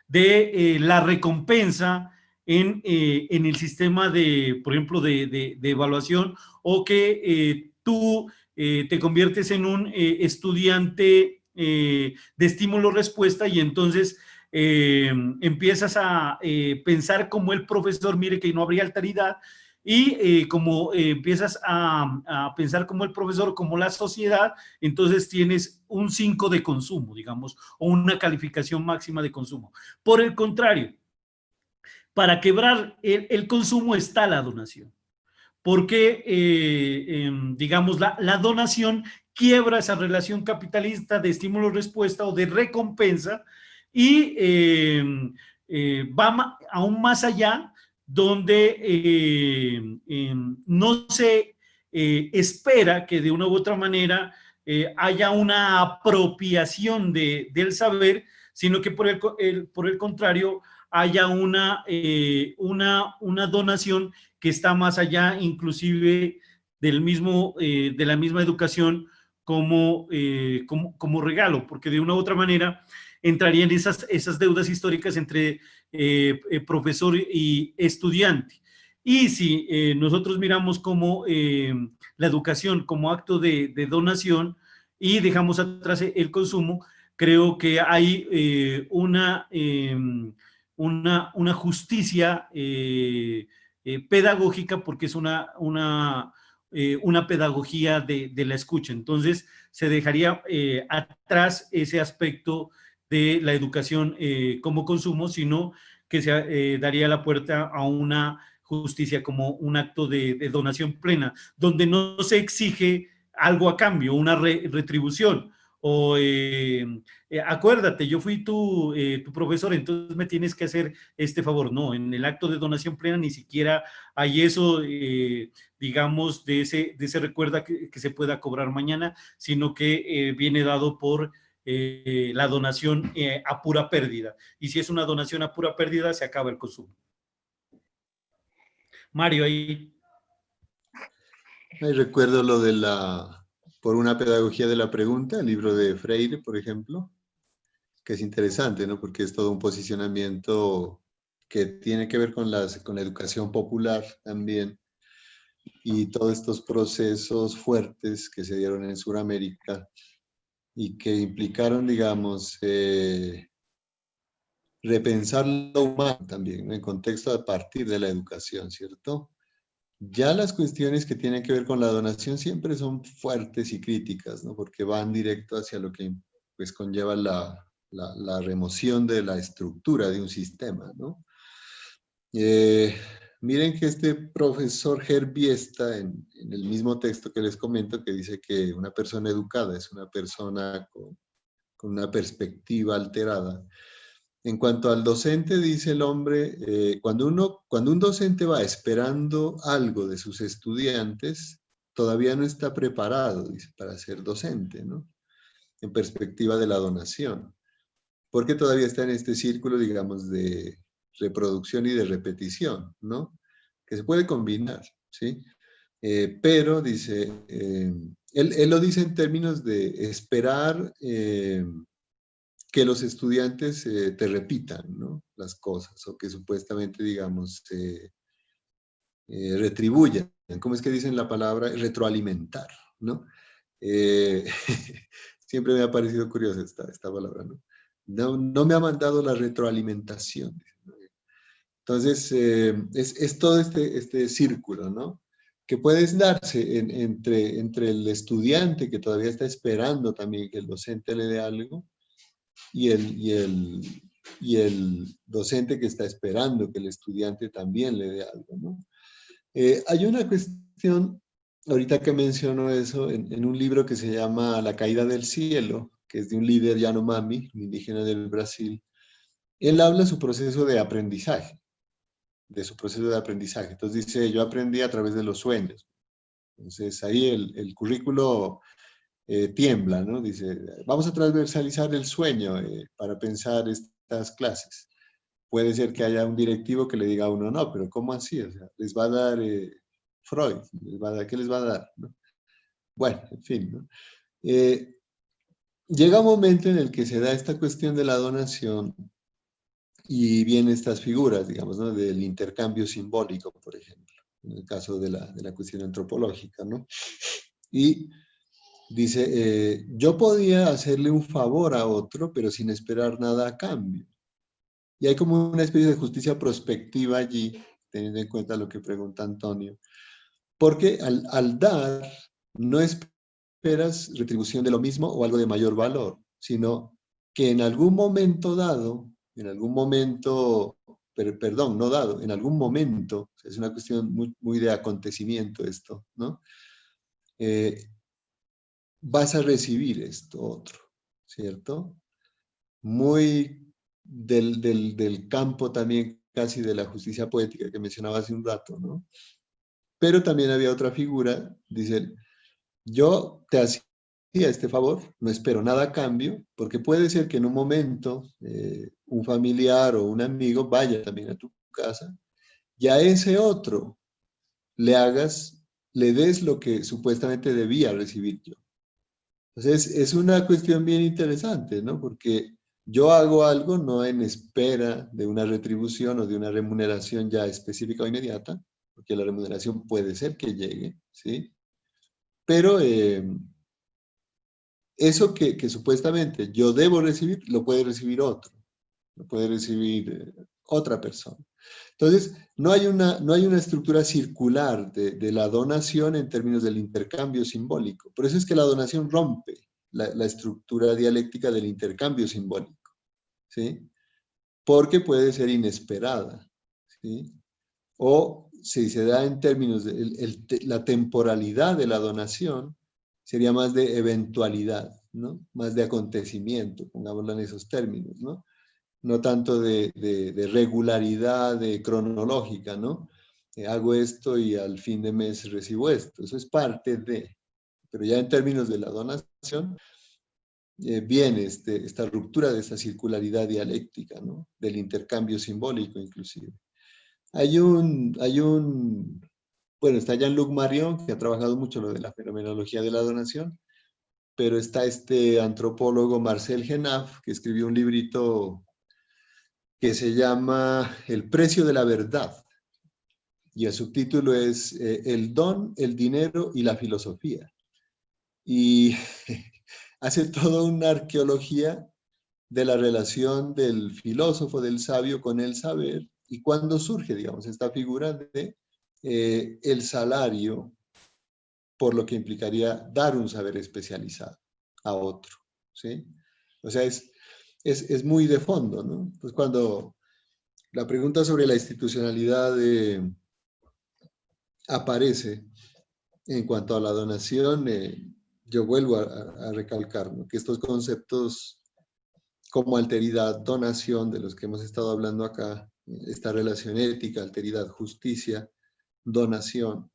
de la recompensa en el sistema por ejemplo, de evaluación, o que tú te conviertes en un estudiante de estímulo-respuesta y entonces empiezas a pensar como el profesor, mire que no habría alteridad, y como empiezas a pensar como el profesor, como la sociedad, entonces tienes un 5 de consumo, digamos, o una calificación máxima de consumo. Por el contrario, para quebrar el consumo está la donación, porque, digamos, la donación quiebra esa relación capitalista de estímulo-respuesta o de recompensa y va aún más allá, donde no se espera que de una u otra manera haya una apropiación del saber, sino que por el contrario haya una donación que está más allá inclusive de la misma educación como regalo, porque de una u otra manera entrarían esas deudas históricas entre profesor y estudiante. Y si nosotros miramos como la educación como acto de donación y dejamos atrás el consumo, creo que hay una justicia pedagógica, porque es una pedagogía de la escucha. Entonces se dejaría atrás ese aspecto de la educación como consumo, sino que se daría la puerta a una justicia como un acto de donación plena, donde no se exige algo a cambio, una retribución. O acuérdate, yo fui tu profesor, entonces me tienes que hacer este favor. No, en el acto de donación plena ni siquiera hay eso, digamos, de ese recuerda que se pueda cobrar mañana, sino que viene dado por la donación a pura pérdida. Y si es una donación a pura pérdida, se acaba el consumo. Mario, ahí. Ahí recuerdo lo de por una pedagogía de la pregunta, el libro de Freire, por ejemplo, que es interesante, ¿no? Porque es todo un posicionamiento que tiene que ver con la educación popular también, y todos estos procesos fuertes que se dieron en Sudamérica y que implicaron, digamos, repensar lo humano también, ¿no? En contexto a partir de la educación, ¿cierto? Ya las cuestiones que tienen que ver con la donación siempre son fuertes y críticas, ¿no? Porque van directo hacia lo que pues, conlleva la remoción de la estructura de un sistema, ¿no? Miren que este profesor Herbiesta, en el mismo texto que les comento, que dice que una persona educada es una persona con una perspectiva alterada. En cuanto al docente, dice el hombre, cuando un docente va esperando algo de sus estudiantes, todavía no está preparado, dice, para ser docente, ¿no? En perspectiva de la donación. Porque todavía está en este círculo, digamos, de reproducción y de repetición, ¿no? Que se puede combinar, ¿sí? Pero, dice, él lo dice en términos de esperar que los estudiantes te repitan, ¿no? Las cosas, o que supuestamente, digamos, retribuyan. ¿Cómo es que dicen la palabra? Retroalimentar, ¿no? Siempre me ha parecido curiosa esta palabra, ¿no? No me ha mandado la retroalimentación. Entonces, es todo este círculo, ¿no? Que puede darse entre el estudiante que todavía está esperando también que el docente le dé algo, y el docente que está esperando que el estudiante también le dé algo, ¿no? Hay una cuestión, ahorita que menciono eso, en un libro que se llama La caída del cielo, que es de un líder Yanomami, un indígena del Brasil. Él habla de su proceso de aprendizaje, Entonces dice, yo aprendí a través de los sueños. Entonces ahí el currículo tiembla, ¿no? Dice, vamos a transversalizar el sueño para pensar estas clases. Puede ser que haya un directivo que le diga a uno, no, pero ¿cómo así? O sea, les va a dar Freud, ¿qué les va a dar? ¿No? Bueno, en fin, ¿no? Llega un momento en el que se da esta cuestión de la donación y vienen estas figuras, digamos, ¿no? Del intercambio simbólico, por ejemplo, en el caso de la cuestión antropológica, ¿no? Y dice, yo podía hacerle un favor a otro, pero sin esperar nada a cambio. Y hay como una especie de justicia prospectiva allí, teniendo en cuenta lo que pregunta Antonio. Porque al dar, no esperas retribución de lo mismo o algo de mayor valor, sino que en algún momento dado, en algún momento, perdón, no dado, en algún momento, es una cuestión muy de acontecimiento esto, ¿no? Vas a recibir esto otro, ¿cierto? Muy del campo también casi de la justicia poética que mencionaba hace un rato, ¿no? Pero también había otra figura, dice, yo te hacía este favor, no espero nada a cambio, porque puede ser que en un momento un familiar o un amigo vaya también a tu casa y a ese otro le des lo que supuestamente debía recibir yo. Entonces, es una cuestión bien interesante, ¿no? Porque yo hago algo no en espera de una retribución o de una remuneración ya específica o inmediata, porque la remuneración puede ser que llegue, ¿sí? Pero eso que supuestamente yo debo recibir, lo puede recibir otro, lo puede recibir otra persona. Entonces, no hay una estructura circular de la donación en términos del intercambio simbólico. Por eso es que la donación rompe la estructura dialéctica del intercambio simbólico, ¿sí? porque puede ser inesperada, ¿sí? O si se da en términos de la temporalidad de la donación, sería más de eventualidad, ¿no? Más de acontecimiento, pongámoslo en esos términos, ¿no? No tanto de regularidad cronológica, ¿no? Hago esto y al fin de mes recibo esto. Eso es parte de, pero ya en términos de la donación, viene esta ruptura de esta circularidad dialéctica, ¿no? Del intercambio simbólico inclusive. Bueno, está Jean-Luc Marion, que ha trabajado mucho lo de la fenomenología de la donación, pero está este antropólogo Marcel Genaf, que escribió un librito que se llama El precio de la verdad, y el subtítulo es El don, el dinero y la filosofía. Y hace toda una arqueología de la relación del filósofo, del sabio con el saber, y cuándo surge, digamos, esta figura de el salario, por lo que implicaría dar un saber especializado a otro, ¿sí? O sea, es muy de fondo, ¿no? Entonces, cuando la pregunta sobre la institucionalidad aparece en cuanto a la donación, yo vuelvo a recalcar, ¿no? Que estos conceptos como alteridad, donación, de los que hemos estado hablando acá, esta relación ética, alteridad, justicia, donación,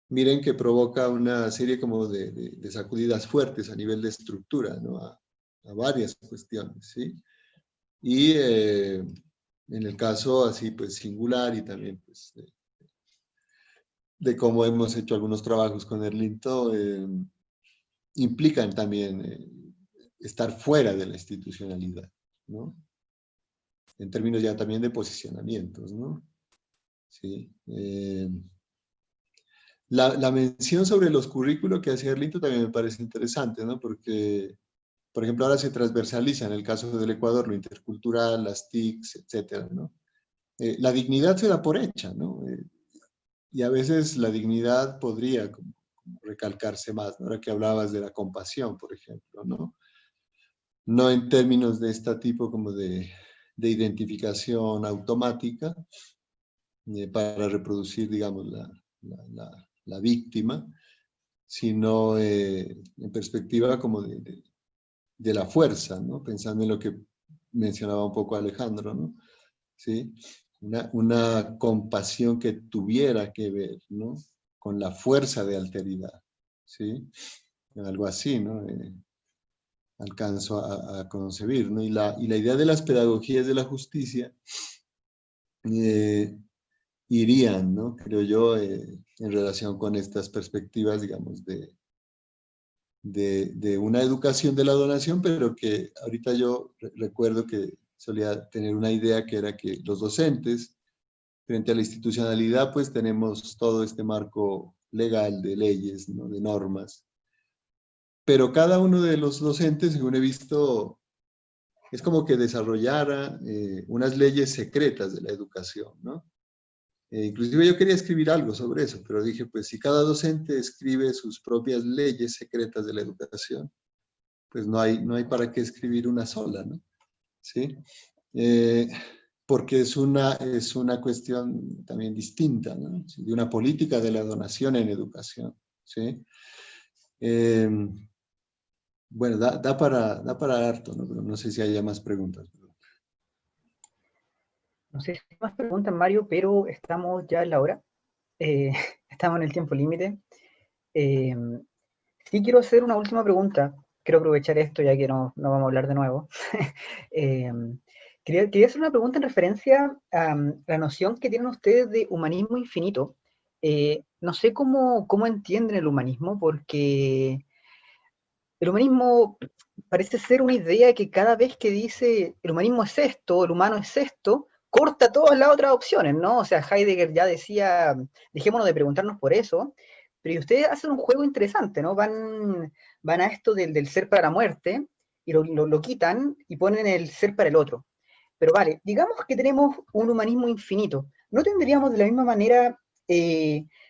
miren que provoca una serie como de sacudidas fuertes a nivel de estructura, ¿no? A varias cuestiones, ¿sí? Y en el caso así pues singular y también pues de cómo hemos hecho algunos trabajos con Erlinto, implican también estar fuera de la institucionalidad, ¿no? En términos ya también de posicionamientos, ¿no? Sí. La mención sobre los currículos que hacía Erlinto también me parece interesante, ¿no? Porque, por ejemplo, ahora se transversaliza en el caso del Ecuador lo intercultural, las TICs, etcétera, ¿no? La dignidad se da por hecha, ¿no? Y a veces la dignidad podría como recalcarse más, ¿no? Ahora que hablabas de la compasión, por ejemplo, ¿no? No en términos de este tipo como de identificación automática para reproducir, digamos, la víctima, sino en perspectiva como de la fuerza, ¿no? Pensando en lo que mencionaba un poco Alejandro, ¿no? ¿Sí? Una compasión que tuviera que ver, ¿no? Con la fuerza de alteridad, ¿sí? Algo así, ¿no? Alcanzo a concebir, ¿no? Y la idea de las pedagogías de la justicia irían, ¿no? Creo yo, en relación con estas perspectivas, digamos, de una educación de la donación, pero que ahorita yo recuerdo que solía tener una idea que era que los docentes, frente a la institucionalidad, pues tenemos todo este marco legal de leyes, ¿no? De normas, pero cada uno de los docentes, según he visto, es como que desarrollara unas leyes secretas de la educación, ¿no? Inclusive yo quería escribir algo sobre eso, pero dije, pues si cada docente escribe sus propias leyes secretas de la educación, pues no hay para qué escribir una sola, ¿no? ¿Sí? Porque es una cuestión también distinta, ¿no? ¿Sí? De una política de la donación en educación, ¿sí? Bueno, da para harto, ¿no? Pero no sé si haya más preguntas. No sé si hay más preguntas, Mario, pero estamos ya en la hora. Estamos en el tiempo límite. Sí quiero hacer una última pregunta. Quiero aprovechar esto ya que no vamos a hablar de nuevo. Quería hacer una pregunta en referencia a la noción que tienen ustedes de humanismo infinito. No sé cómo entienden el humanismo, porque el humanismo parece ser una idea que cada vez que dice el humanismo es esto, el humano es esto, corta todas las otras opciones, ¿no? O sea, Heidegger ya decía, dejémonos de preguntarnos por eso, pero ustedes hacen un juego interesante, ¿no? Van a esto del ser para la muerte y lo quitan y ponen el ser para el otro. Pero vale, digamos que tenemos un humanismo infinito. ¿No tendríamos de la misma manera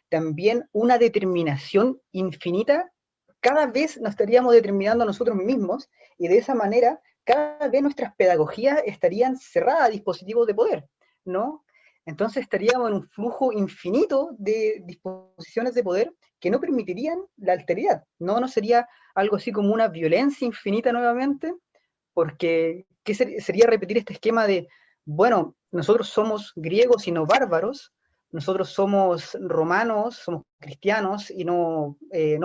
también una determinación infinita? Cada vez nos estaríamos determinando a nosotros mismos y de esa manera cada vez nuestras pedagogías estarían cerradas a dispositivos de poder, ¿no? Entonces estaríamos en un flujo infinito de disposiciones de poder que no permitirían la alteridad. No sería algo así como una violencia infinita nuevamente, porque ¿qué sería repetir este esquema de, bueno, nosotros somos griegos y no bárbaros, nosotros somos romanos, somos cristianos y no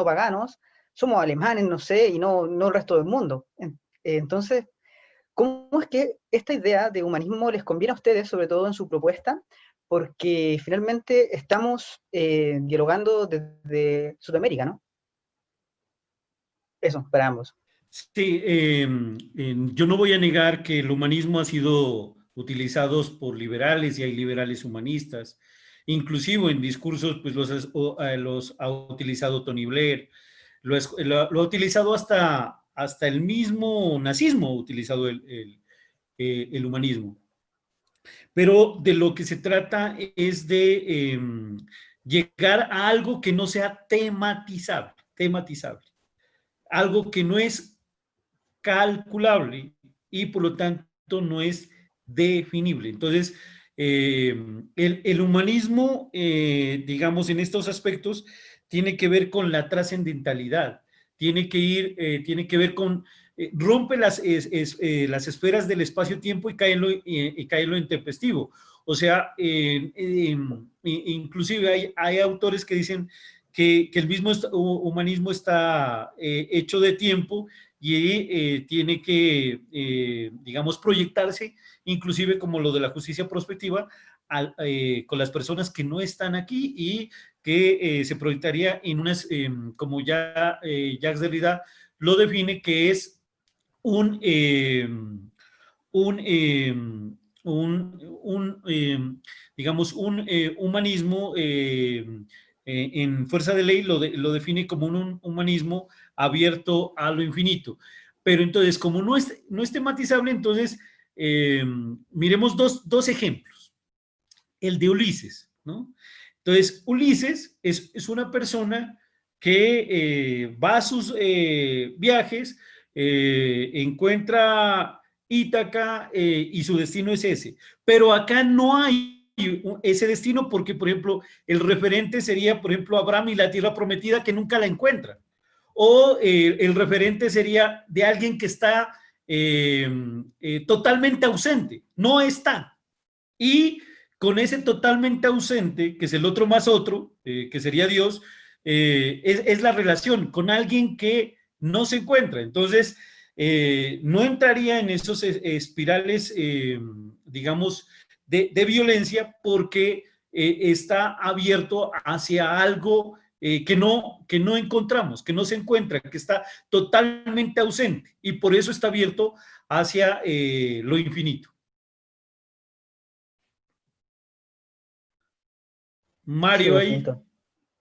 paganos, somos alemanes, no sé, y no el resto del mundo. Entonces, ¿cómo es que esta idea de humanismo les conviene a ustedes, sobre todo en su propuesta? Porque finalmente estamos dialogando desde Sudamérica, ¿no? Eso, para ambos. Sí, yo no voy a negar que el humanismo ha sido utilizado por liberales y hay liberales humanistas. Inclusive en discursos, pues los ha utilizado Tony Blair, lo ha utilizado hasta el mismo nazismo, ha utilizado el humanismo. Pero de lo que se trata es de llegar a algo que no sea tematizable, algo que no es calculable y por lo tanto no es definible. Entonces, el humanismo, digamos, en estos aspectos, tiene que ver con la trascendentalidad, tiene que ver con, rompe las esferas del espacio-tiempo y cae en lo intempestivo. O sea, inclusive hay autores que dicen que el mismo humanismo está hecho de tiempo y tiene que, digamos, proyectarse, inclusive como lo de la justicia prospectiva, con las personas que no están aquí y que se proyectaría en unas, como ya Jacques Derrida lo define, que es un, digamos, un humanismo en fuerza de ley lo define como un humanismo abierto a lo infinito. Pero entonces, como no es tematizable, entonces miremos dos ejemplos. El de Ulises, ¿no? Entonces, Ulises es una persona que va a sus viajes, encuentra Ítaca y su destino es ese. Pero acá no hay ese destino porque, por ejemplo, el referente sería, por ejemplo, Abraham y la tierra prometida que nunca la encuentra. O el referente sería de alguien que está totalmente ausente, no está. Y con ese totalmente ausente, que es el otro más otro, que sería Dios, es la relación con alguien que no se encuentra. Entonces, no entraría en esos espirales, digamos, de violencia porque está abierto hacia algo que no encontramos, que no se encuentra, que está totalmente ausente y por eso está abierto hacia lo infinito. Mario Sí, ahí. bonito.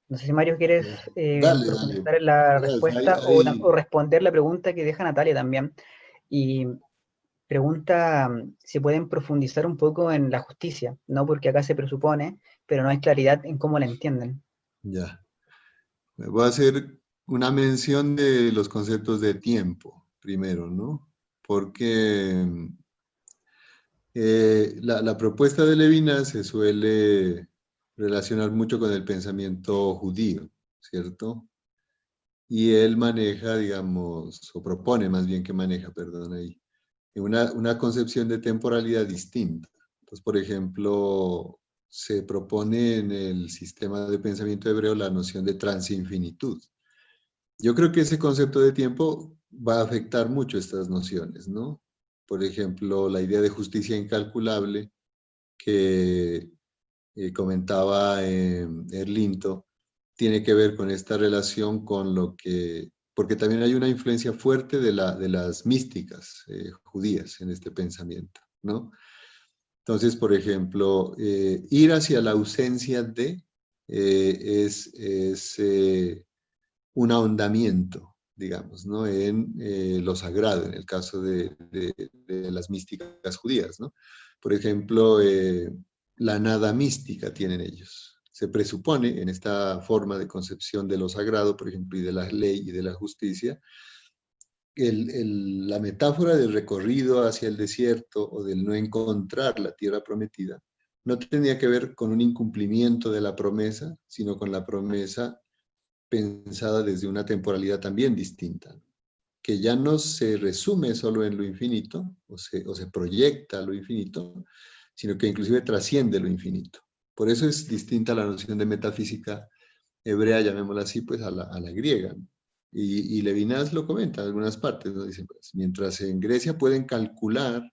No sé si Mario quieres Dale, profundizar en la respuesta o responder la pregunta que deja Natalia también. Y pregunta si pueden profundizar un poco en la justicia, no porque acá se presupone, pero no hay claridad en cómo la entienden. Ya. Voy a hacer una mención de los conceptos de tiempo, primero, ¿no? Porque la propuesta de Levinas se suele relacionar mucho con el pensamiento judío, ¿cierto? Y él maneja, digamos, o propone más bien que maneja, perdón, ahí, una concepción de temporalidad distinta. Entonces, por ejemplo, se propone en el sistema de pensamiento hebreo la noción de transinfinitud. Yo creo que ese concepto de tiempo va a afectar mucho estas nociones, ¿no? Por ejemplo, la idea de justicia incalculable que comentaba Erlinto, tiene que ver con esta relación con lo que, porque también hay una influencia fuerte de las místicas judías en este pensamiento, ¿no? Entonces, por ejemplo, ir hacia la ausencia de es un ahondamiento, digamos, ¿no? En lo sagrado, en el caso de las místicas judías, ¿no? Por ejemplo, la nada mística tienen ellos. Se presupone en esta forma de concepción de lo sagrado, por ejemplo, y de la ley y de la justicia, la metáfora del recorrido hacia el desierto o del no encontrar la tierra prometida no tenía que ver con un incumplimiento de la promesa, sino con la promesa pensada desde una temporalidad también distinta, que ya no se resume solo en lo infinito, o se proyecta a lo infinito, sino que inclusive trasciende lo infinito. Por eso es distinta la noción de metafísica hebrea, llamémosla así, pues a la griega. Y Levinas lo comenta en algunas partes, ¿no? Dice, pues, mientras en Grecia pueden calcular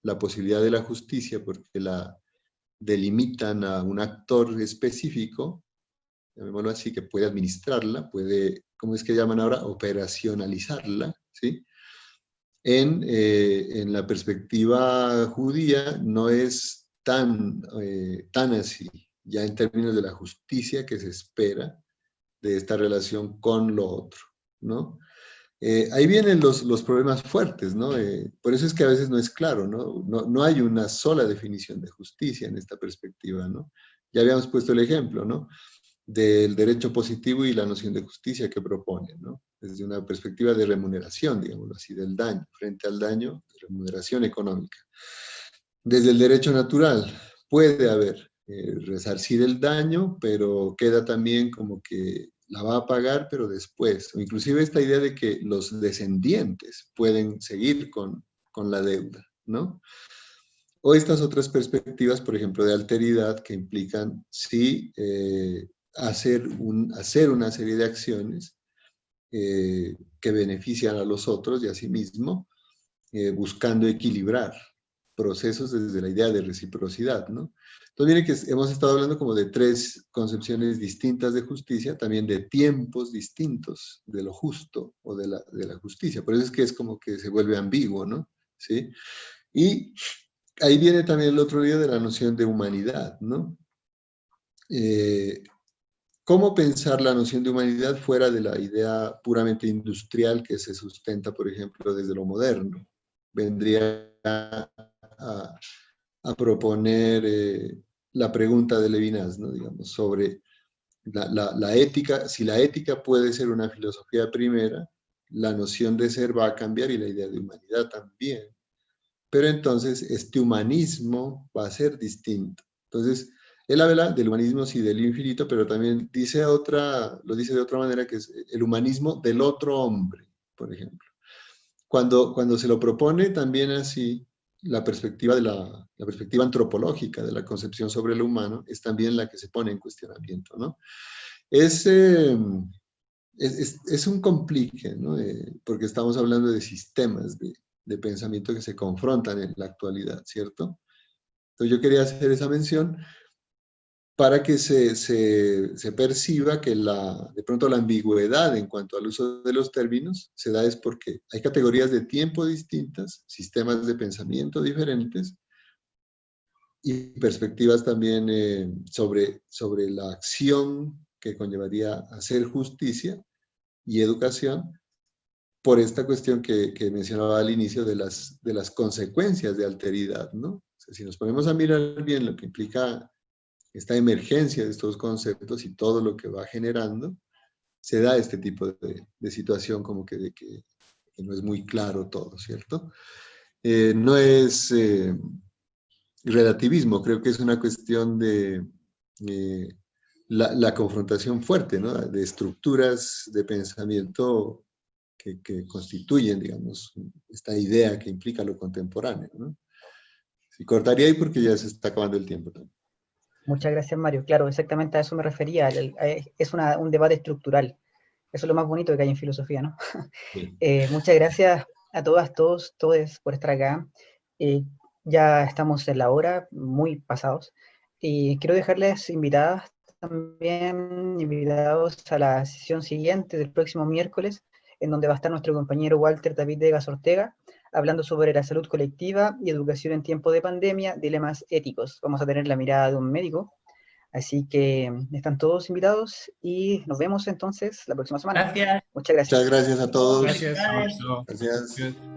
la posibilidad de la justicia porque la delimitan a un actor específico, llamémoslo así, que puede administrarla, puede, ¿cómo es que llaman ahora? Operacionalizarla, ¿sí? En la perspectiva judía no es tan así, ya en términos de la justicia que se espera de esta relación con lo otro, ¿no? Ahí vienen los problemas fuertes, ¿no? Por eso es que a veces no es claro, ¿no? No hay una sola definición de justicia en esta perspectiva, ¿no? Ya habíamos puesto el ejemplo, ¿no? Del derecho positivo y la noción de justicia que propone, ¿no? Desde una perspectiva de remuneración, digámoslo así, del daño, frente al daño, de remuneración económica. Desde el derecho natural, puede haber resarcir el daño, pero queda también como que la va a pagar, pero después. O inclusive esta idea de que los descendientes pueden seguir con la deuda, ¿no? O estas otras perspectivas, por ejemplo, de alteridad, que implican sí hacer una serie de acciones que benefician a los otros y a sí mismo, buscando equilibrar procesos desde la idea de reciprocidad, ¿no? Entonces, miren que hemos estado hablando como de tres concepciones distintas de justicia, también de tiempos distintos de lo justo o de la justicia. Por eso es que es como que se vuelve ambiguo, ¿no? ¿Sí? Y ahí viene también el otro día de la noción de humanidad, ¿no? ¿Cómo pensar la noción de humanidad fuera de la idea puramente industrial que se sustenta, por ejemplo, desde lo moderno? Vendría a proponer la pregunta de Levinas, ¿no? Digamos, sobre la ética. Si la ética puede ser una filosofía primera, la noción de ser va a cambiar y la idea de humanidad también. Pero entonces este humanismo va a ser distinto. Entonces, él habla del humanismo, sí, del infinito, pero también lo dice de otra manera, que es el humanismo del otro hombre, por ejemplo. Cuando se lo propone también así, la perspectiva la perspectiva antropológica de la concepción sobre lo humano es también la que se pone en cuestionamiento, ¿no? Es un complique, ¿no? Porque estamos hablando de sistemas de pensamiento que se confrontan en la actualidad, ¿cierto? Entonces yo quería hacer esa mención para que se perciba que de pronto la ambigüedad en cuanto al uso de los términos se da es porque hay categorías de tiempo distintas, sistemas de pensamiento diferentes y perspectivas también sobre la acción que conllevaría hacer justicia y educación por esta cuestión que mencionaba al inicio de las consecuencias de alteridad, ¿no? O sea, si nos ponemos a mirar bien lo que implica esta emergencia de estos conceptos y todo lo que va generando, se da este tipo de situación como que no es muy claro todo, ¿cierto? No es relativismo, creo que es una cuestión de la confrontación fuerte, ¿no? De estructuras de pensamiento que constituyen, digamos, esta idea que implica lo contemporáneo, ¿no? Y cortaría ahí porque ya se está acabando el tiempo también. Muchas gracias, Mario. Claro, exactamente a eso me refería. Es un debate estructural. Eso es lo más bonito que hay en filosofía, ¿no? Sí. Muchas gracias a todas, todos por estar acá. Ya estamos en la hora, muy pasados. Y quiero dejarles invitados a la sesión siguiente del próximo miércoles, en donde va a estar nuestro compañero Walter David Degas Ortega, hablando sobre la salud colectiva y educación en tiempo de pandemia, dilemas éticos. Vamos a tener la mirada de un médico. Así que están todos invitados y nos vemos entonces la próxima semana. Gracias. Muchas gracias. Muchas gracias a todos. Gracias. Felicidades. Gracias.